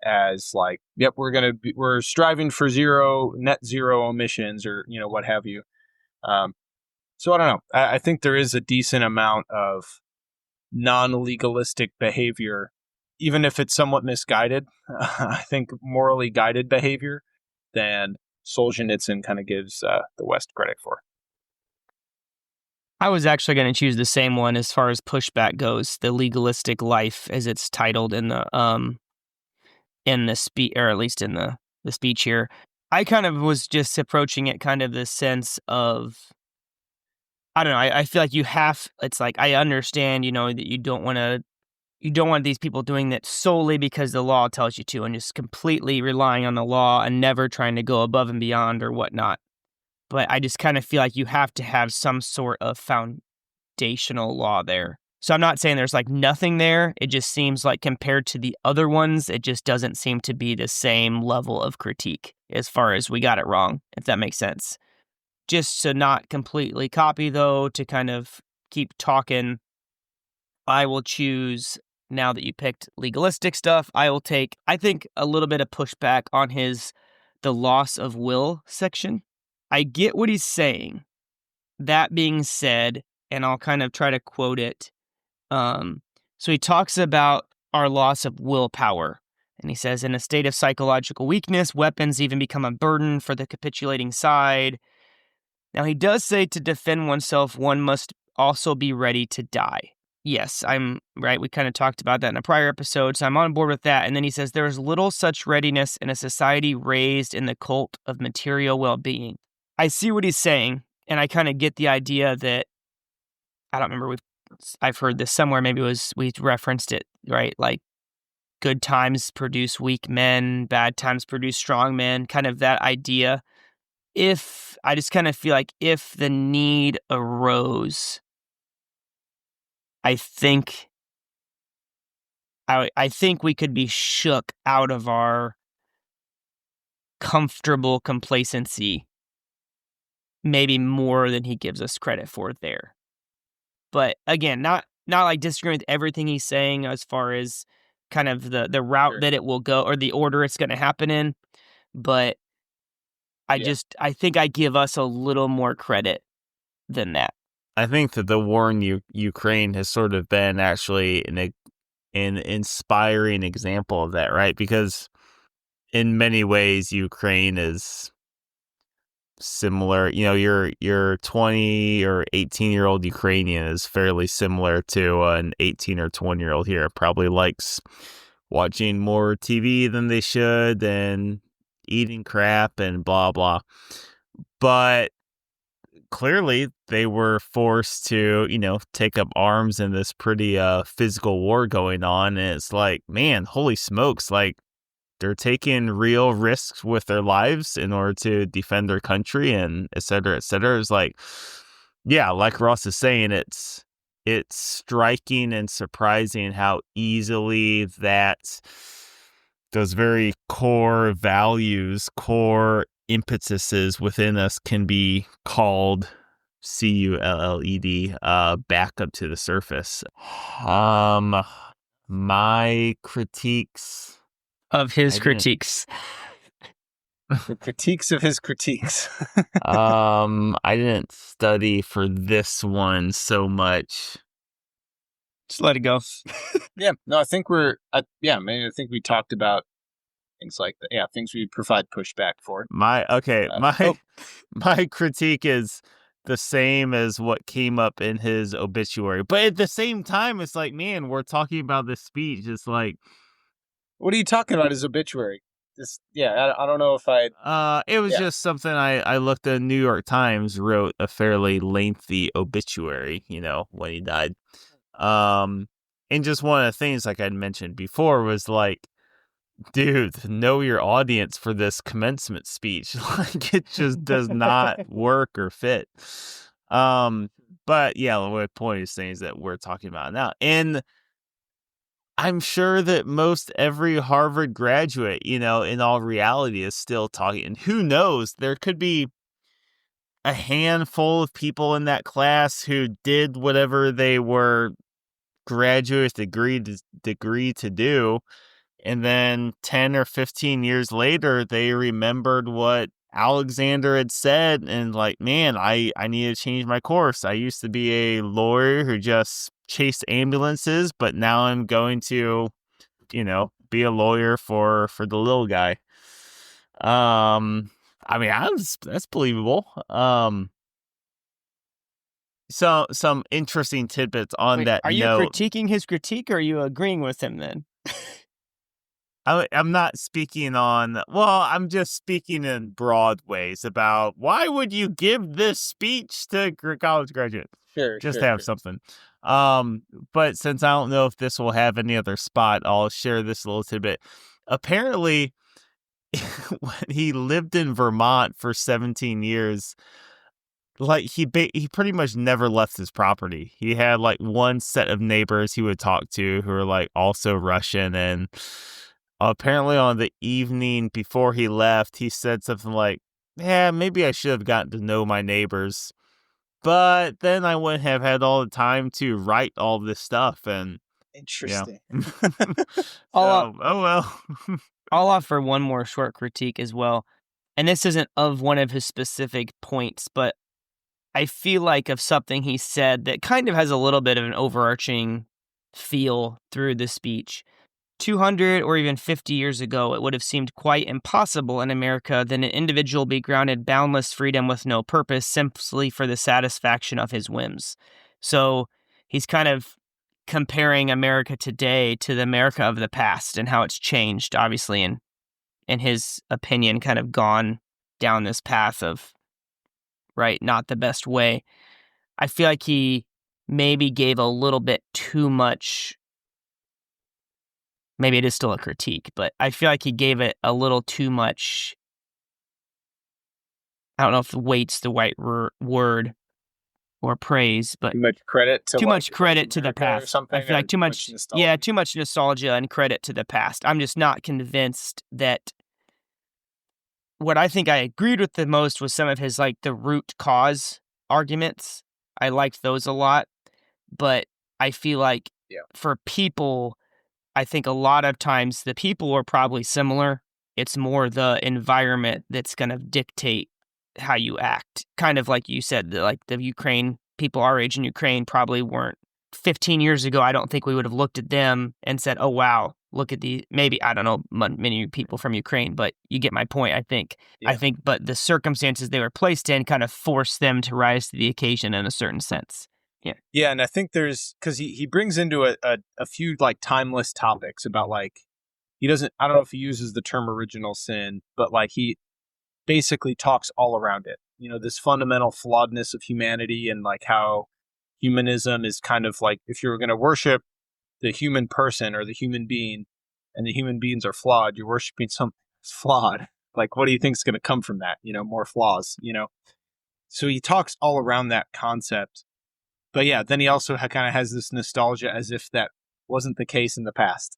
S10: as like, yep, we're striving for net zero emissions, or, what have you. So I don't know. I think there is a decent amount of non-legalistic behavior, even if it's somewhat misguided. I think morally guided behavior than Solzhenitsyn kind of gives the West credit for.
S1: I was actually going to choose the same one as far as pushback goes, the legalistic life, as it's titled in the speech, or at least in the speech here. I kind of was just approaching it kind of the sense of, I don't know. I feel like it's like, I understand, that you don't want these people doing that solely because the law tells you to, and just completely relying on the law and never trying to go above and beyond or whatnot. But I just kind of feel like you have to have some sort of foundational law there. So I'm not saying there's like nothing there. It just seems like compared to the other ones, it just doesn't seem to be the same level of critique as far as we got it wrong, if that makes sense. Just to not completely copy, though, to kind of keep talking, I will choose, now that you picked legalistic stuff, I will take, I think, a little bit of pushback on the loss of will section. I get what he's saying. That being said, and I'll kind of try to quote it. So he talks about our loss of willpower. And he says, in a state of psychological weakness, weapons even become a burden for the capitulating side. Now, he does say to defend oneself, one must also be ready to die. Yes, I'm right. We kind of talked about that in a prior episode, so I'm on board with that. And then he says, there is little such readiness in a society raised in the cult of material well-being. I see what he's saying, and I kind of get the idea that, I don't remember, I've heard this somewhere, maybe we referenced it, right? Like, good times produce weak men, bad times produce strong men, kind of that idea. if I just kind of feel like if the need arose, I think we could be shook out of our comfortable complacency, maybe more than he gives us credit for there. But again, not like disagreeing with everything he's saying as far as kind of the route that it will go or the order it's going to happen in. But I think I give us a little more credit than that.
S2: I think that the war in Ukraine has sort of been actually an inspiring example of that, right? Because in many ways, Ukraine is similar. Your 20 or 18-year-old Ukrainian is fairly similar to an 18 or 20-year-old here. Probably likes watching more TV than they should and eating crap and blah, blah. But clearly they were forced to, take up arms in this pretty physical war going on. And it's like, man, holy smokes, like they're taking real risks with their lives in order to defend their country and et cetera, et cetera. It's like, yeah, like Ross is saying, it's striking and surprising how easily those very core values, core impetuses within us can be called CULLED back up to the surface. My critiques
S1: of his critiques.
S10: The critiques of his critiques.
S2: I didn't study for this one so much.
S1: Just let it go.
S10: Yeah, no, I think I think we talked about things like that. Yeah, things we provide pushback for.
S2: My critique is the same as what came up in his obituary. But at the same time, it's like, man, we're talking about this speech. It's like,
S10: what are you talking about? His obituary? I don't know if
S2: it was just something I looked at. New York Times wrote a fairly lengthy obituary, when he died. And just one of the things, like I'd mentioned before, was like, dude, know your audience for this commencement speech. Like, it just does not work or fit. But yeah, the point is saying is that we're talking about now. And I'm sure that most every Harvard graduate, in all reality is still talking. And who knows, there could be a handful of people in that class who did whatever they were graduate degree to do. And then 10 or 15 years later, they remembered what Alexander had said and like, man, I need to change my course. I used to be a lawyer who just chased ambulances, but now I'm going to, be a lawyer for the little guy. That's believable. So some interesting tidbits on that.
S1: Are you critiquing his critique or are you agreeing with him then?
S2: I'm not speaking I'm just speaking in broad ways about why would you give this speech to college graduates?
S10: Sure.
S2: Something. But since I don't know if this will have any other spot, I'll share this little tidbit. Apparently, when he lived in Vermont for 17 years, like he pretty much never left his property. He had like one set of neighbors he would talk to who were like also Russian, and apparently on the evening before he left, he said something like, yeah, maybe I should have gotten to know my neighbors, but then I wouldn't have had all the time to write all this stuff. And
S10: interesting.
S2: Oh well.
S1: I'll offer one more short critique as well. And this isn't of one of his specific points, but I feel like of something he said that kind of has a little bit of an overarching feel through the speech. 200 or even 50 years ago, it would have seemed quite impossible in America that an individual be granted boundless freedom with no purpose simply for the satisfaction of his whims. So he's kind of comparing America today to the America of the past and how it's changed, obviously, and in his opinion, kind of gone down this path of, not the best way. I feel like he maybe gave a little bit too much. Maybe it is still a critique, but I feel like he gave it a little too much, I don't know if weight's the right word or praise, but
S10: Too much credit to
S1: much credit to the
S10: America or
S1: past.
S10: something,
S1: I feel like
S10: or
S1: too much
S10: nostalgia?
S1: too much nostalgia and credit to the past. I'm just not convinced that what I think I agreed with the most was some of his like the root cause arguments. I liked those a lot, but I feel like for people, I think a lot of times the people are probably similar. It's more the environment that's going to dictate how you act. Kind of like you said, like the Ukraine people our age in Ukraine probably weren't 15 years ago. I don't think we would have looked at them and said, "Oh wow, look at the." Maybe I don't know many people from Ukraine, but you get my point. I think. But the circumstances they were placed in kind of forced them to rise to the occasion in a certain sense. Yeah.
S10: Yeah, and I think there's because he brings into a few like timeless topics about like he doesn't. I don't know if he uses the term original sin, but like he basically talks all around it. This fundamental flawedness of humanity and like how humanism is kind of like if you're going to worship the human person or the human being and the human beings are flawed, you're worshiping something that's flawed. Like, what do you think is going to come from that? More flaws, So he talks all around that concept. But yeah, then he also kind of has this nostalgia as if that wasn't the case in the past.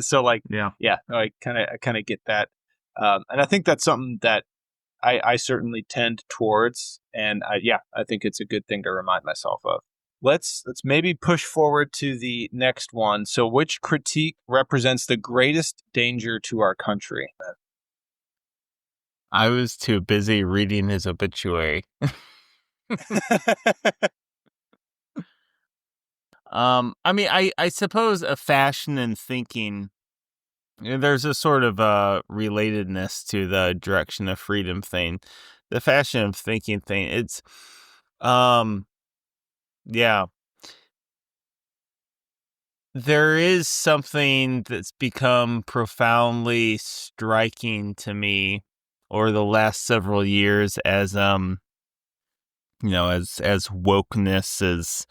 S10: So like, I kind of get that. And I think that's something that I certainly tend towards. And I think it's a good thing to remind myself of. Let's maybe push forward to the next one. So which critique represents the greatest danger to our country?
S2: I was too busy reading his obituary. I mean, I suppose a fashion and thinking, there's a sort of relatedness to the direction of freedom thing. The fashion of thinking thing, it's, yeah. There is something that's become profoundly striking to me over the last several years as as wokeness is,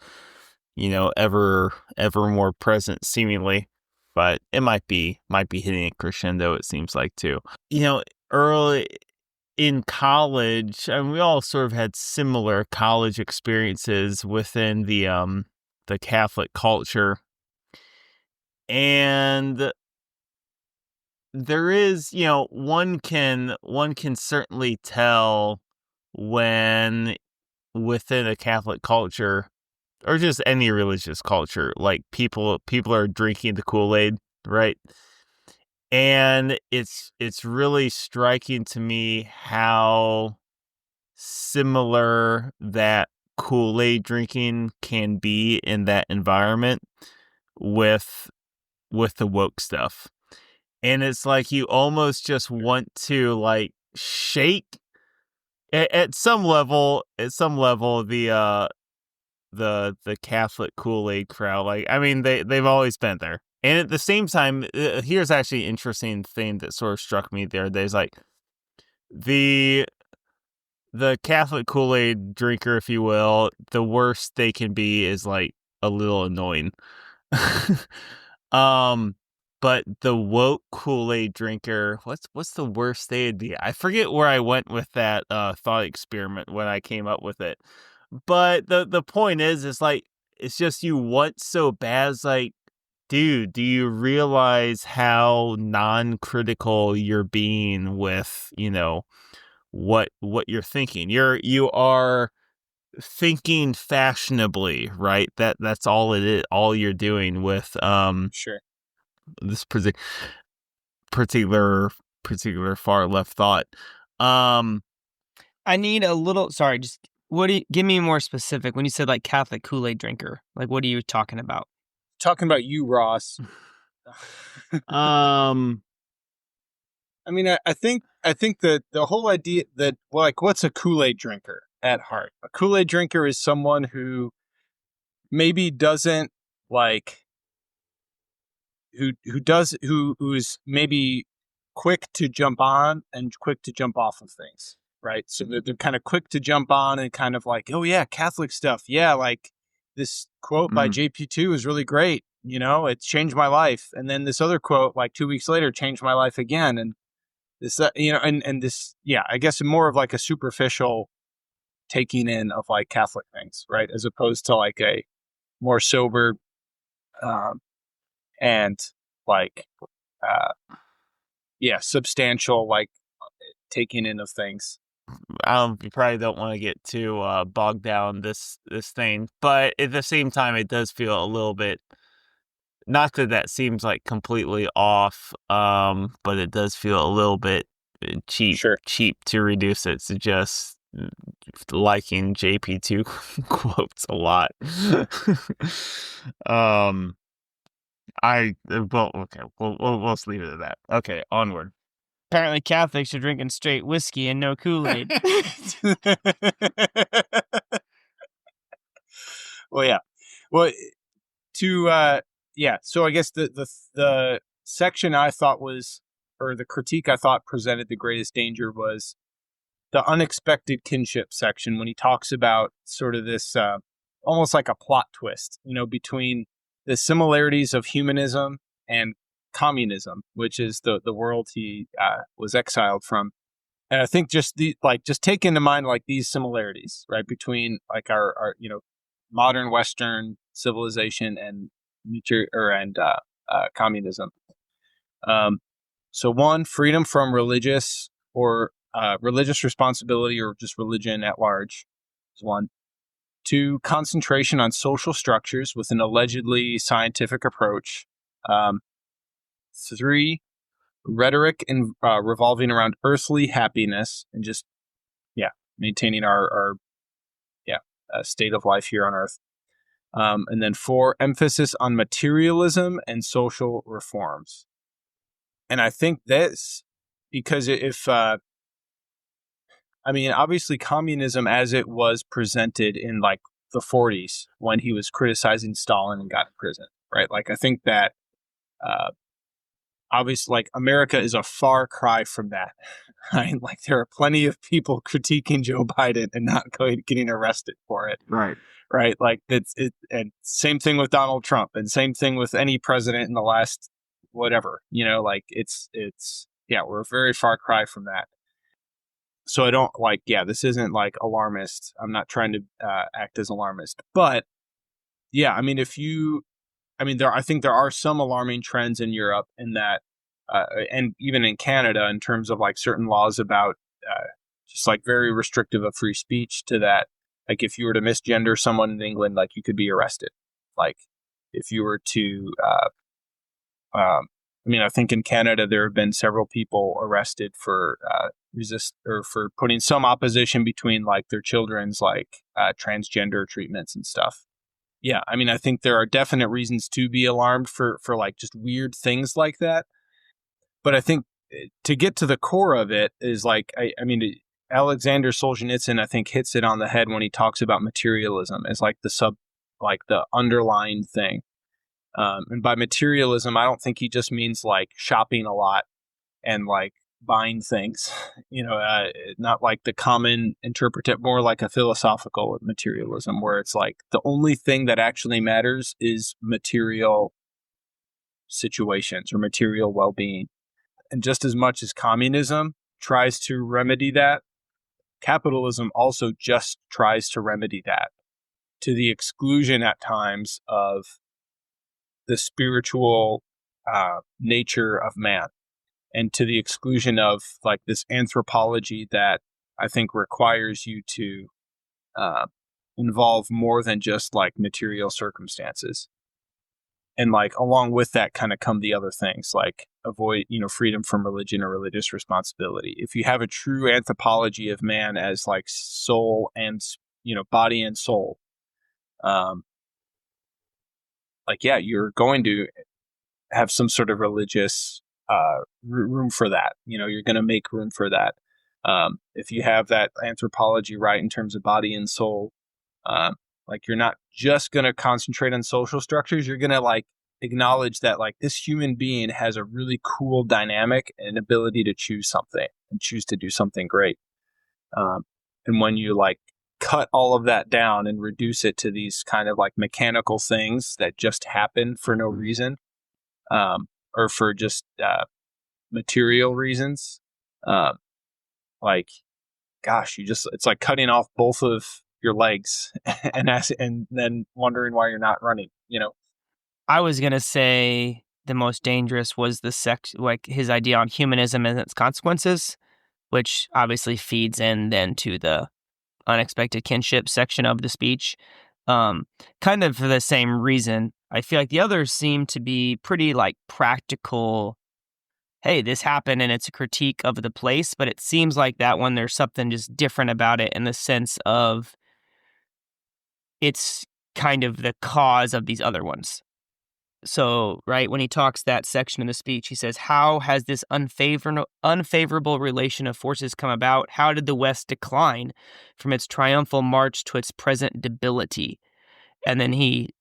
S2: ever more present seemingly, but it might be hitting a crescendo, it seems like too. Early in college, and we all sort of had similar college experiences within the Catholic culture. And there is, one can certainly tell when within a Catholic culture or just any religious culture, like people are drinking the Kool-Aid, right? And it's really striking to me how similar that Kool-Aid drinking can be in that environment with the woke stuff. And it's like you almost just want to like shake at some level the Catholic Kool-Aid crowd. Like, I mean, they've always been there. And at the same time, here's actually an interesting thing that sort of struck me the other day. Is like the Catholic Kool-Aid drinker, if you will, the worst they can be is like a little annoying. But the woke Kool-Aid drinker, what's the worst they'd be? I forget where I went with that thought experiment when I came up with it. But the point is like it's just you want so bad. It's like, dude, do you realize how non-critical you're being with, what you're thinking? You are thinking fashionably, right? That's all it is. All you're doing with
S10: Sure.
S2: This particular far left thought.
S1: I need a little. Sorry, just give me more specific when you said like Catholic Kool-Aid drinker. Like, what are you talking about?
S10: Talking about you, Ross. I mean, I think that the whole idea that like what's a Kool-Aid drinker at heart? A Kool-Aid drinker is someone who maybe doesn't like who's maybe quick to jump on and quick to jump off of things, right? So they're kind of quick to jump on and kind of like, oh yeah, Catholic stuff, yeah, like this quote by JP2 is really great, it's changed my life, and then this other quote like 2 weeks later changed my life again, and This, and this, I guess more of like a superficial taking in of like Catholic things, right? As opposed to like a more sober, and like, substantial, like taking in of things.
S2: You probably don't want to get too bogged down this thing, but at the same time, it does feel a little bit. Not that seems like completely off, but it does feel a little bit cheap to reduce it to just liking JP2 quotes a lot. Okay, we'll just leave it at that. Okay, onward.
S1: Apparently Catholics are drinking straight whiskey and no Kool-Aid.
S10: Well, yeah. Well, so I guess the section I thought was, or the critique I thought presented the greatest danger was the unexpected kinship section, when he talks about sort of this almost like a plot twist, between the similarities of humanism and communism, which is the world he was exiled from. And I think just take into mind like these similarities, right, between like our modern Western civilization and communism. So one, freedom from religious responsibility, or just religion at large, is one. Two, concentration on social structures with an allegedly scientific approach. Three, rhetoric and revolving around earthly happiness and just maintaining our state of life here on earth. And then four, emphasis on materialism and social reforms. And I think this, because obviously communism as it was presented in like the 40s when he was criticizing Stalin and got in prison, right? Like I think that obviously like America is a far cry from that, right? Like there are plenty of people critiquing Joe Biden and not getting arrested for it. Right. Like it's and same thing with Donald Trump, and same thing with any president in the last whatever, like it's we're a very far cry from that. So I don't this isn't like alarmist. I'm not trying to act as alarmist, but I think there are some alarming trends in Europe in that, and even in Canada in terms of like certain laws about just like very restrictive of free speech, to that. Like if you were to misgender someone in England, like you could be arrested. Like if you were to, I think in Canada there have been several people arrested for for putting some opposition between like their children's like transgender treatments and stuff. Yeah, I think there are definite reasons to be alarmed for like just weird things like that. But I think to get to the core of it is like Alexander Solzhenitsyn, I think, hits it on the head when he talks about materialism as like the underlying thing. And by materialism, I don't think he just means like shopping a lot and like buying things, not like the common interpretation, more like a philosophical materialism, where it's like the only thing that actually matters is material situations or material well-being. And just as much as communism tries to remedy that, capitalism also just tries to remedy that, to the exclusion at times of the spiritual nature of man, and to the exclusion of like this anthropology that I think requires you to involve more than just like material circumstances. And like along with that kind of come the other things like avoid, freedom from religion or religious responsibility. If you have a true anthropology of man as like soul and, body and soul, you're going to have some sort of religious room for that. You're going to make room for that. If you have that anthropology right in terms of body and soul, you're not just going to concentrate on social structures. You're going to like acknowledge that like this human being has a really cool dynamic and ability to choose something and choose to do something great. And when you like cut all of that down and reduce it to these kind of like mechanical things that just happen for no reason, or for just material reasons, Like, gosh, it's like cutting off both of your legs and then wondering why you're not running,
S1: I was going to say the most dangerous was like his idea on humanism and its consequences, which obviously feeds in then to the unexpected kinship section of the speech. Kind of for the same reason. I feel like the others seem to be pretty like practical. Hey, this happened and it's a critique of the place, but it seems like that one, there's something just different about it in the sense of it's kind of the cause of these other ones. So, right, when he talks that section in the speech, he says, how has this unfavorable relation of forces come about? How did the West decline from its triumphal march to its present debility? And then he,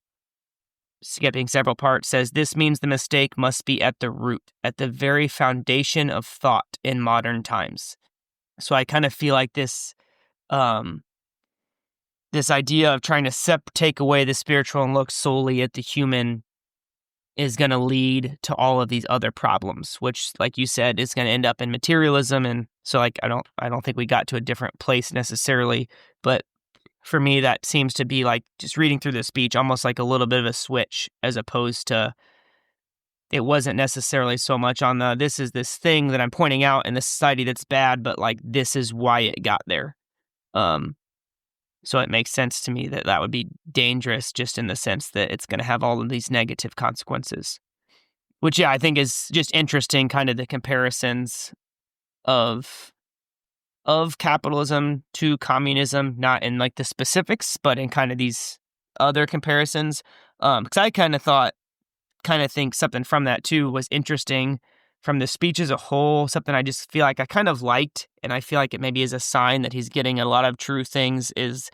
S1: skipping several parts, says, this means the mistake must be at the root, at the very foundation of thought in modern times. So I kind of feel like this idea of trying to take away the spiritual and look solely at the human is going to lead to all of these other problems, which, like you said, is going to end up in materialism. And so, like, I don't think we got to a different place necessarily, but for me, that seems to be like just reading through the speech, almost like a little bit of a switch, as opposed to it wasn't necessarily so much on this is this thing that I'm pointing out in the society that's bad, but like this is why it got there. So it makes sense to me that would be dangerous just in the sense that it's going to have all of these negative consequences, which, yeah, I think is just interesting, kind of the comparisons of capitalism to communism, not in like the specifics, but in kind of these other comparisons. Because I kind of think something from that too was interesting from the speech as a whole, something I just feel like I kind of liked, and I feel like it maybe is a sign that he's getting a lot of true things, is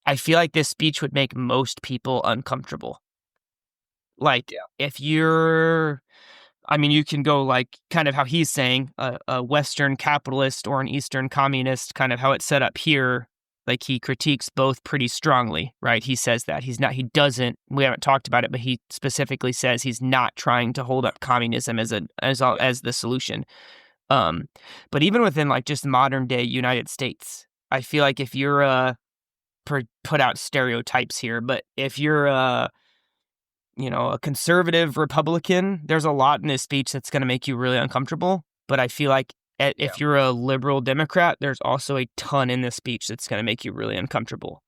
S1: I feel like this speech would make most people uncomfortable. Like, if you're, I mean, you can go like kind of how he's saying, a Western capitalist or an Eastern communist, kind of how it's set up here. Like, he critiques both pretty strongly, right? He says that we haven't talked about it, but he specifically says he's not trying to hold up communism as the solution. But even within like just modern day United States, I feel like if you're put out stereotypes here, but if you're a conservative Republican, there's a lot in this speech that's going to make you really uncomfortable. But I feel like if you're a liberal Democrat, there's also a ton in this speech that's going to make you really uncomfortable.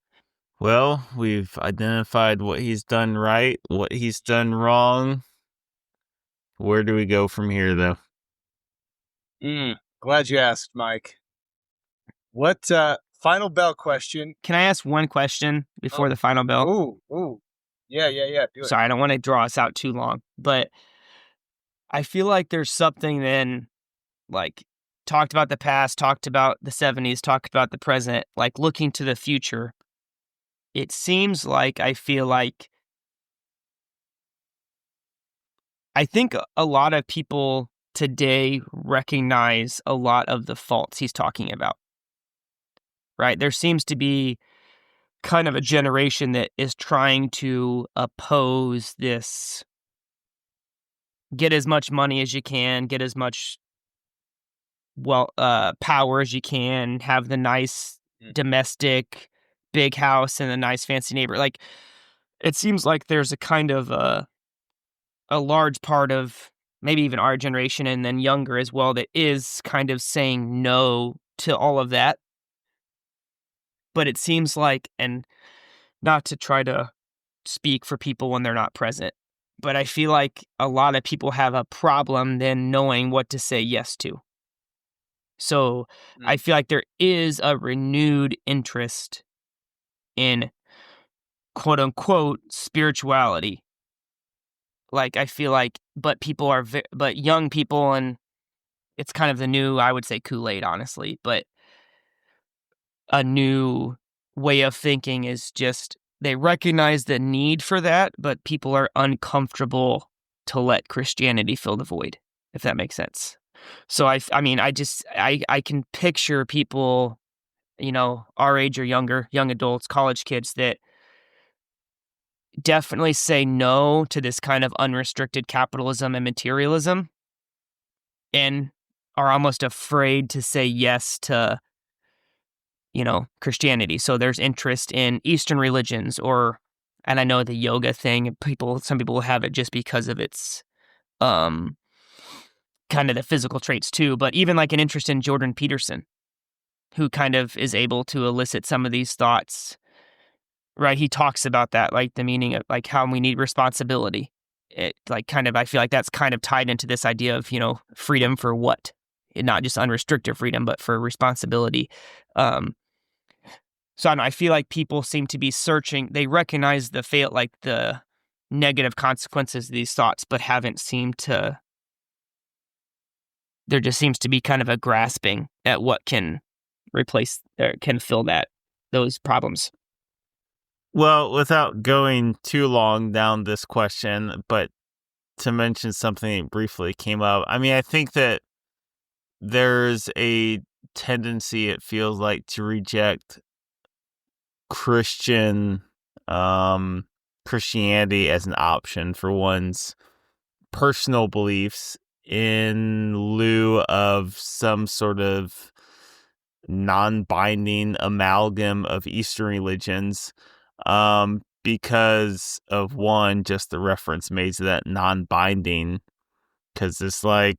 S2: Well, we've identified what he's done right, what he's done wrong. Where do we go from here, though?
S10: Glad you asked, Mike. What final bell question?
S1: Can I ask one question before the final bell?
S10: Ooh. Yeah. Do it.
S1: Sorry, I don't want to draw us out too long, but I feel like there's something then, like, talked about the past, talked about the 70s, talked about the present, like looking to the future. It seems like I think a lot of people today recognize a lot of the faults he's talking about, right? There seems to be kind of a generation that is trying to oppose this, get as much money as you can, get as much power as you can, have the nice domestic big house and a nice fancy neighbor. Like, it seems like there's a kind of a large part of maybe even our generation and then younger as well that is kind of saying no to all of that. But it seems like, and not to try to speak for people when they're not present, but I feel like a lot of people have a problem then knowing what to say yes to. So I feel like there is a renewed interest in quote unquote spirituality. Like, I feel like, but young people, and it's kind of the new, I would say Kool-Aid, honestly, but a new way of thinking is just, they recognize the need for that, but people are uncomfortable to let Christianity fill the void, if that makes sense. So I can picture people, our age or younger, young adults, college kids that definitely say no to this kind of unrestricted capitalism and materialism. And are almost afraid to say yes to, Christianity. So there's interest in Eastern religions and I know the yoga thing, some people have it just because of its kind of the physical traits too, but even like an interest in Jordan Peterson, who kind of is able to elicit some of these thoughts, right? He talks about that, like the meaning of like how we need responsibility. It like kind of, I feel like that's kind of tied into this idea of, freedom for what? Not just unrestricted freedom, but for responsibility. So I don't know, I feel like people seem to be searching. They recognize the negative consequences of these thoughts, but haven't seemed to. There just seems to be kind of a grasping at what can replace or can fill those problems.
S2: Well, without going too long down this question, but to mention something that briefly came up, I mean, I think that there's a tendency, it feels like, to reject Christianity as an option for one's personal beliefs in lieu of some sort of non-binding amalgam of Eastern religions, because of one, just the reference made to that non-binding, because it's like,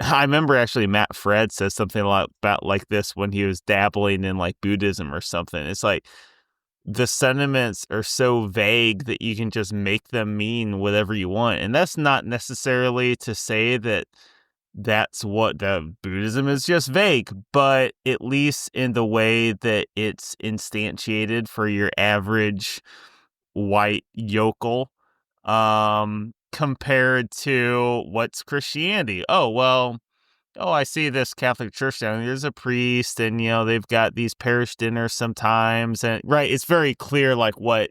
S2: I remember actually Matt Fred says something about like this when he was dabbling in like Buddhism or something. It's like the sentiments are so vague that you can just make them mean whatever you want. And that's not necessarily to say that that's what the Buddhism is, just vague, but at least in the way that it's instantiated for your average white yokel, compared to what's Christianity. I see this Catholic church down there. There's a priest, and they've got these parish dinners sometimes, and right, it's very clear like what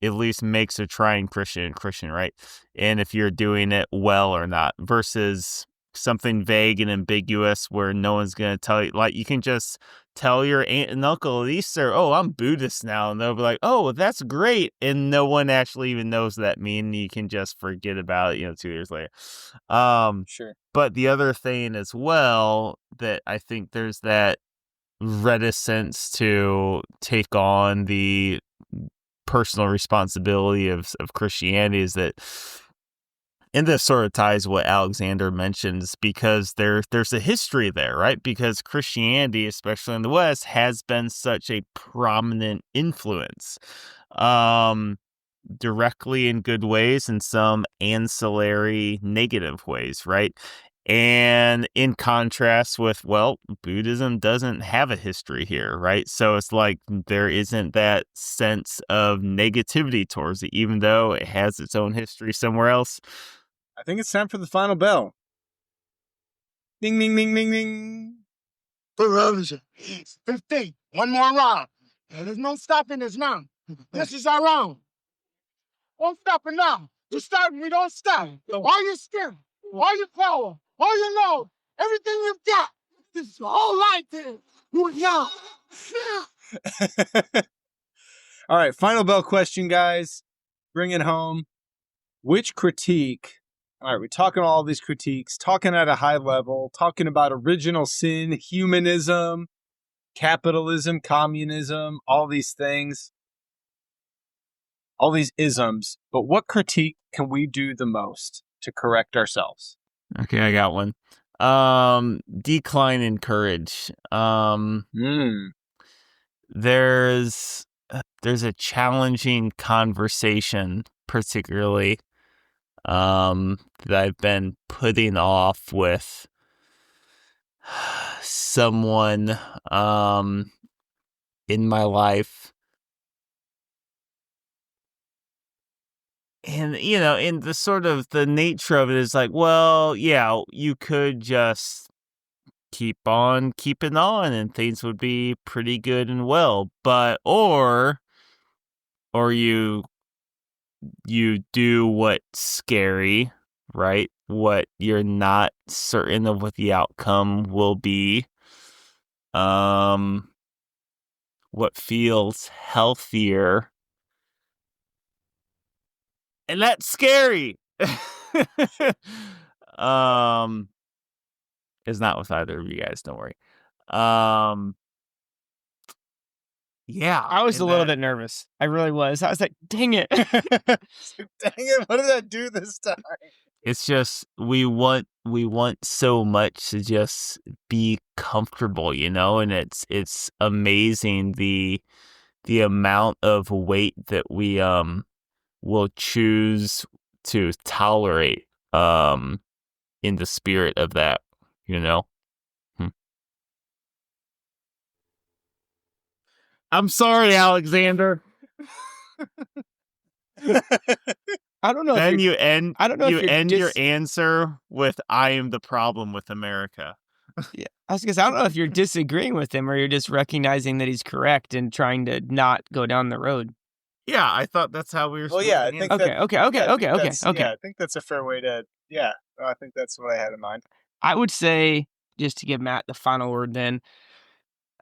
S2: at least makes a trying Christian, right? And if you're doing it well or not, versus something vague and ambiguous where no one's going to tell you. Like, you can just tell your aunt and uncle at Easter, oh, I'm Buddhist now. And they'll be like, oh, that's great. And no one actually even knows what that means. You can just forget about it, 2 years later.
S10: Sure.
S2: But the other thing as well, that I think there's that reticence to take on the personal responsibility of Christianity is that, and this sort of ties what Alexander mentions, because there's a history there, right? Because Christianity, especially in the West, has been such a prominent influence, directly in good ways and some ancillary negative ways, right? And in contrast with, Buddhism doesn't have a history here, right? So it's like there isn't that sense of negativity towards it, even though it has its own history somewhere else.
S10: I think it's time for the final bell. Ding, ding, ding, ding, ding.
S12: 15. One more round. There's no stopping this now. This is our round. Don't stop it now. You start, we don't stop. All your strength, all your power, all your love, everything you've got. This is all life here.
S10: All right, final bell question, guys. Bring it home. Which critique? All right, we're talking all these critiques, talking at a high level, talking about original sin, humanism, capitalism, communism, all these things, all these isms. But what critique can we do the most to correct ourselves?
S2: Okay, I got one. Decline in courage. There's a challenging conversation, particularly that I've been putting off with someone in my life. And, in the sort of the nature of it is like, well, yeah, you could just keep on keeping on and things would be pretty good and well. But, or you do what's scary, right? What you're not certain of what the outcome will be. What feels healthier. And that's scary. is not with either of you guys. Don't worry. Yeah,
S1: I was a little bit nervous. I really was. I was like, dang it.
S10: Dang it! What did I do this time?
S2: It's just we want so much to just be comfortable, and it's amazing the amount of weight that we will choose to tolerate in the spirit of that, I'm sorry, Alexander.
S1: I don't know.
S2: Then you end.
S1: I don't know if
S2: end your answer with "I am the problem with America."
S1: Yeah, I don't know if you're disagreeing with him or you're just recognizing that he's correct and trying to not go down the road.
S2: Yeah, I thought that's how we were.
S10: Well, yeah, I think
S1: Okay.
S10: Yeah, I think that's a fair way to. Yeah, I think that's what I had in mind.
S1: I would say, just to give Matt the final word, then.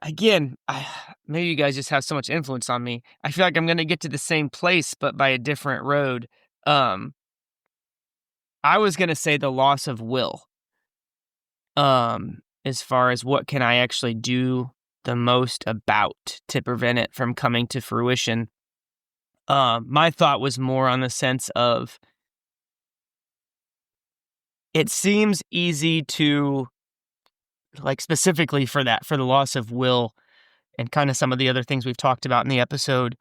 S1: Again, maybe you guys just have so much influence on me. I feel like I'm going to get to the same place, but by a different road. I was going to say the loss of will. As far as what can I actually do the most about to prevent it from coming to fruition. My thought was more on the sense of it seems easy to, like, specifically for the loss of will and kind of some of the other things we've talked about in the episode,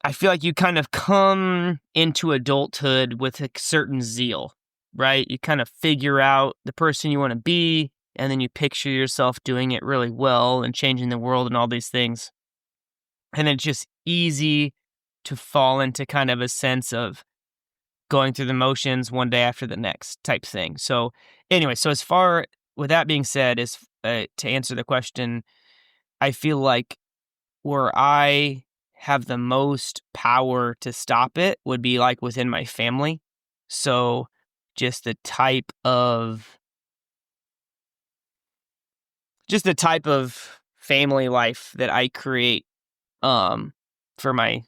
S1: I feel like you kind of come into adulthood with a certain zeal, right? You kind of figure out the person you want to be, and then you picture yourself doing it really well and changing the world and all these things. And it's just easy to fall into kind of a sense of going through the motions one day after the next type thing. So anyway, with that being said, is to answer the question, I feel like where I have the most power to stop it would be like within my family. So just the type of family life that I create for my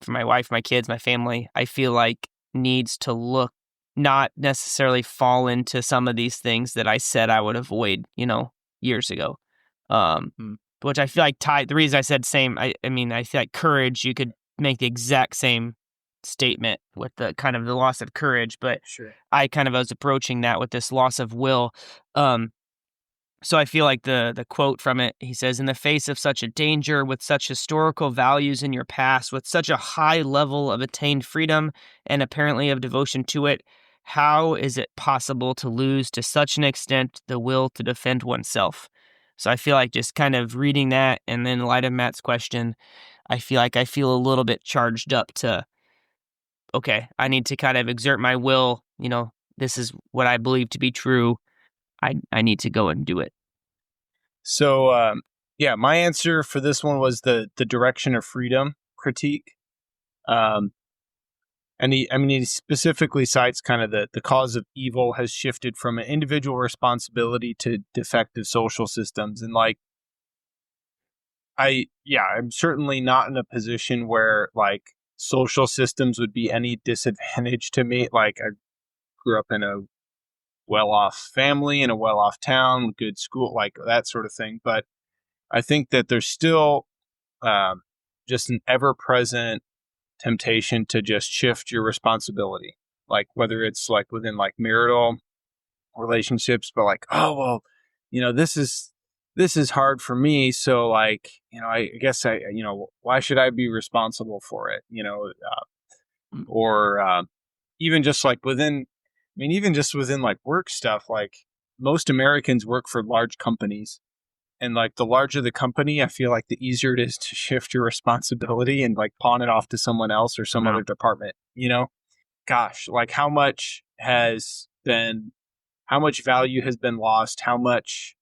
S1: wife, my kids, my family, I feel like needs to not necessarily fall into some of these things that I said I would avoid, years ago. Which I feel like the reason I said same, I mean, I feel like courage, you could make the exact same statement with the kind of the loss of courage, but
S10: sure.
S1: I kind of was approaching that with this loss of will. So I feel like the quote from it, he says, in the face of such a danger, with such historical values in your past, with such a high level of attained freedom and apparently of devotion to it, how is it possible to lose to such an extent the will to defend oneself? So I feel like just kind of reading that, and then in light of Matt's question, I feel a little bit charged up to, okay, I need to kind of exert my will. This is what I believe to be true. I need to go and do it.
S10: So, yeah, my answer for this one was the direction of freedom critique. And he specifically cites kind of the cause of evil has shifted from an individual responsibility to defective social systems. And like, I'm certainly not in a position where like social systems would be any disadvantage to me. Like I grew up in a well-off family in a well-off town, good school, like that sort of thing. But I think that there's still just an ever-present temptation to just shift your responsibility, like whether it's like within like marital relationships, but like, oh well, this is hard for me, so like, I guess why should I be responsible for it, or even just like even just within like work stuff, like most Americans work for large companies. And like the larger the company, I feel like the easier it is to shift your responsibility and like pawn it off to someone else or some other department, Gosh, like how much value has been lost, how much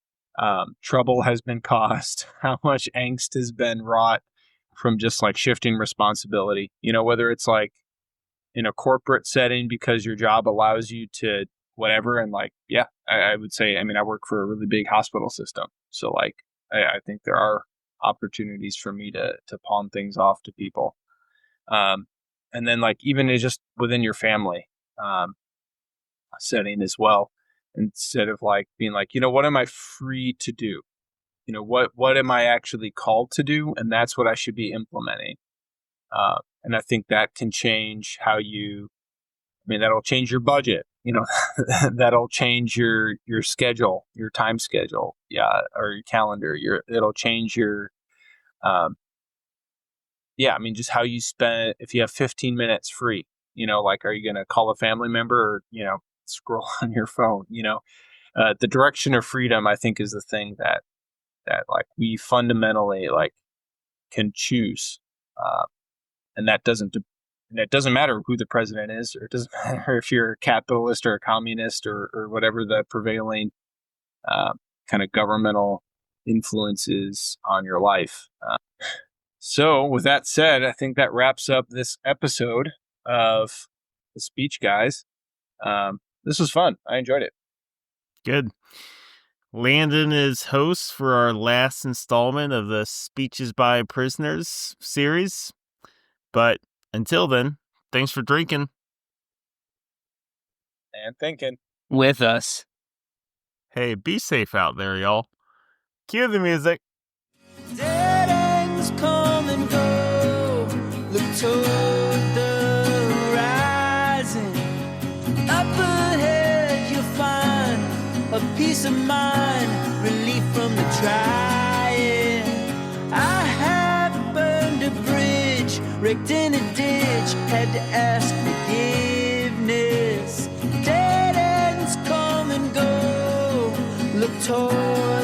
S10: trouble has been caused, how much angst has been wrought from just like shifting responsibility, whether it's like in a corporate setting because your job allows you to whatever. And like, yeah, I would say, I work for a really big hospital system. So like, I think there are opportunities for me to pawn things off to people. And then like, even just within your family setting as well. instead of like being like, what am I free to do? What am I actually called to do? And that's what I should be implementing. And I think that can change that'll change your budget, that'll change your schedule, your time schedule, or your calendar. It'll change your, just how you spend. If you have 15 minutes free, like, are you going to call a family member or, scroll on your phone? The direction of freedom, I think, is the thing that like we fundamentally like can choose, and that doesn't matter who the president is, or it doesn't matter if you're a capitalist or a communist or whatever the prevailing kind of governmental influence is on your life. So with that said, I think that wraps up this episode of The Speech Guys. This was fun. I enjoyed it.
S2: Good. Landon is host for our last installment of the Speeches by Prisoners series. But until then, thanks for drinking.
S10: And thinking.
S1: With us.
S2: Hey, be safe out there, y'all. Cue the music.
S7: Dead ends come and go. Look toward the horizon. Up ahead you'll find a peace of mind, relief from the trying. I have burned a bridge, wrecked in a ditch, had to ask forgiveness. Dead ends come and go. Look toward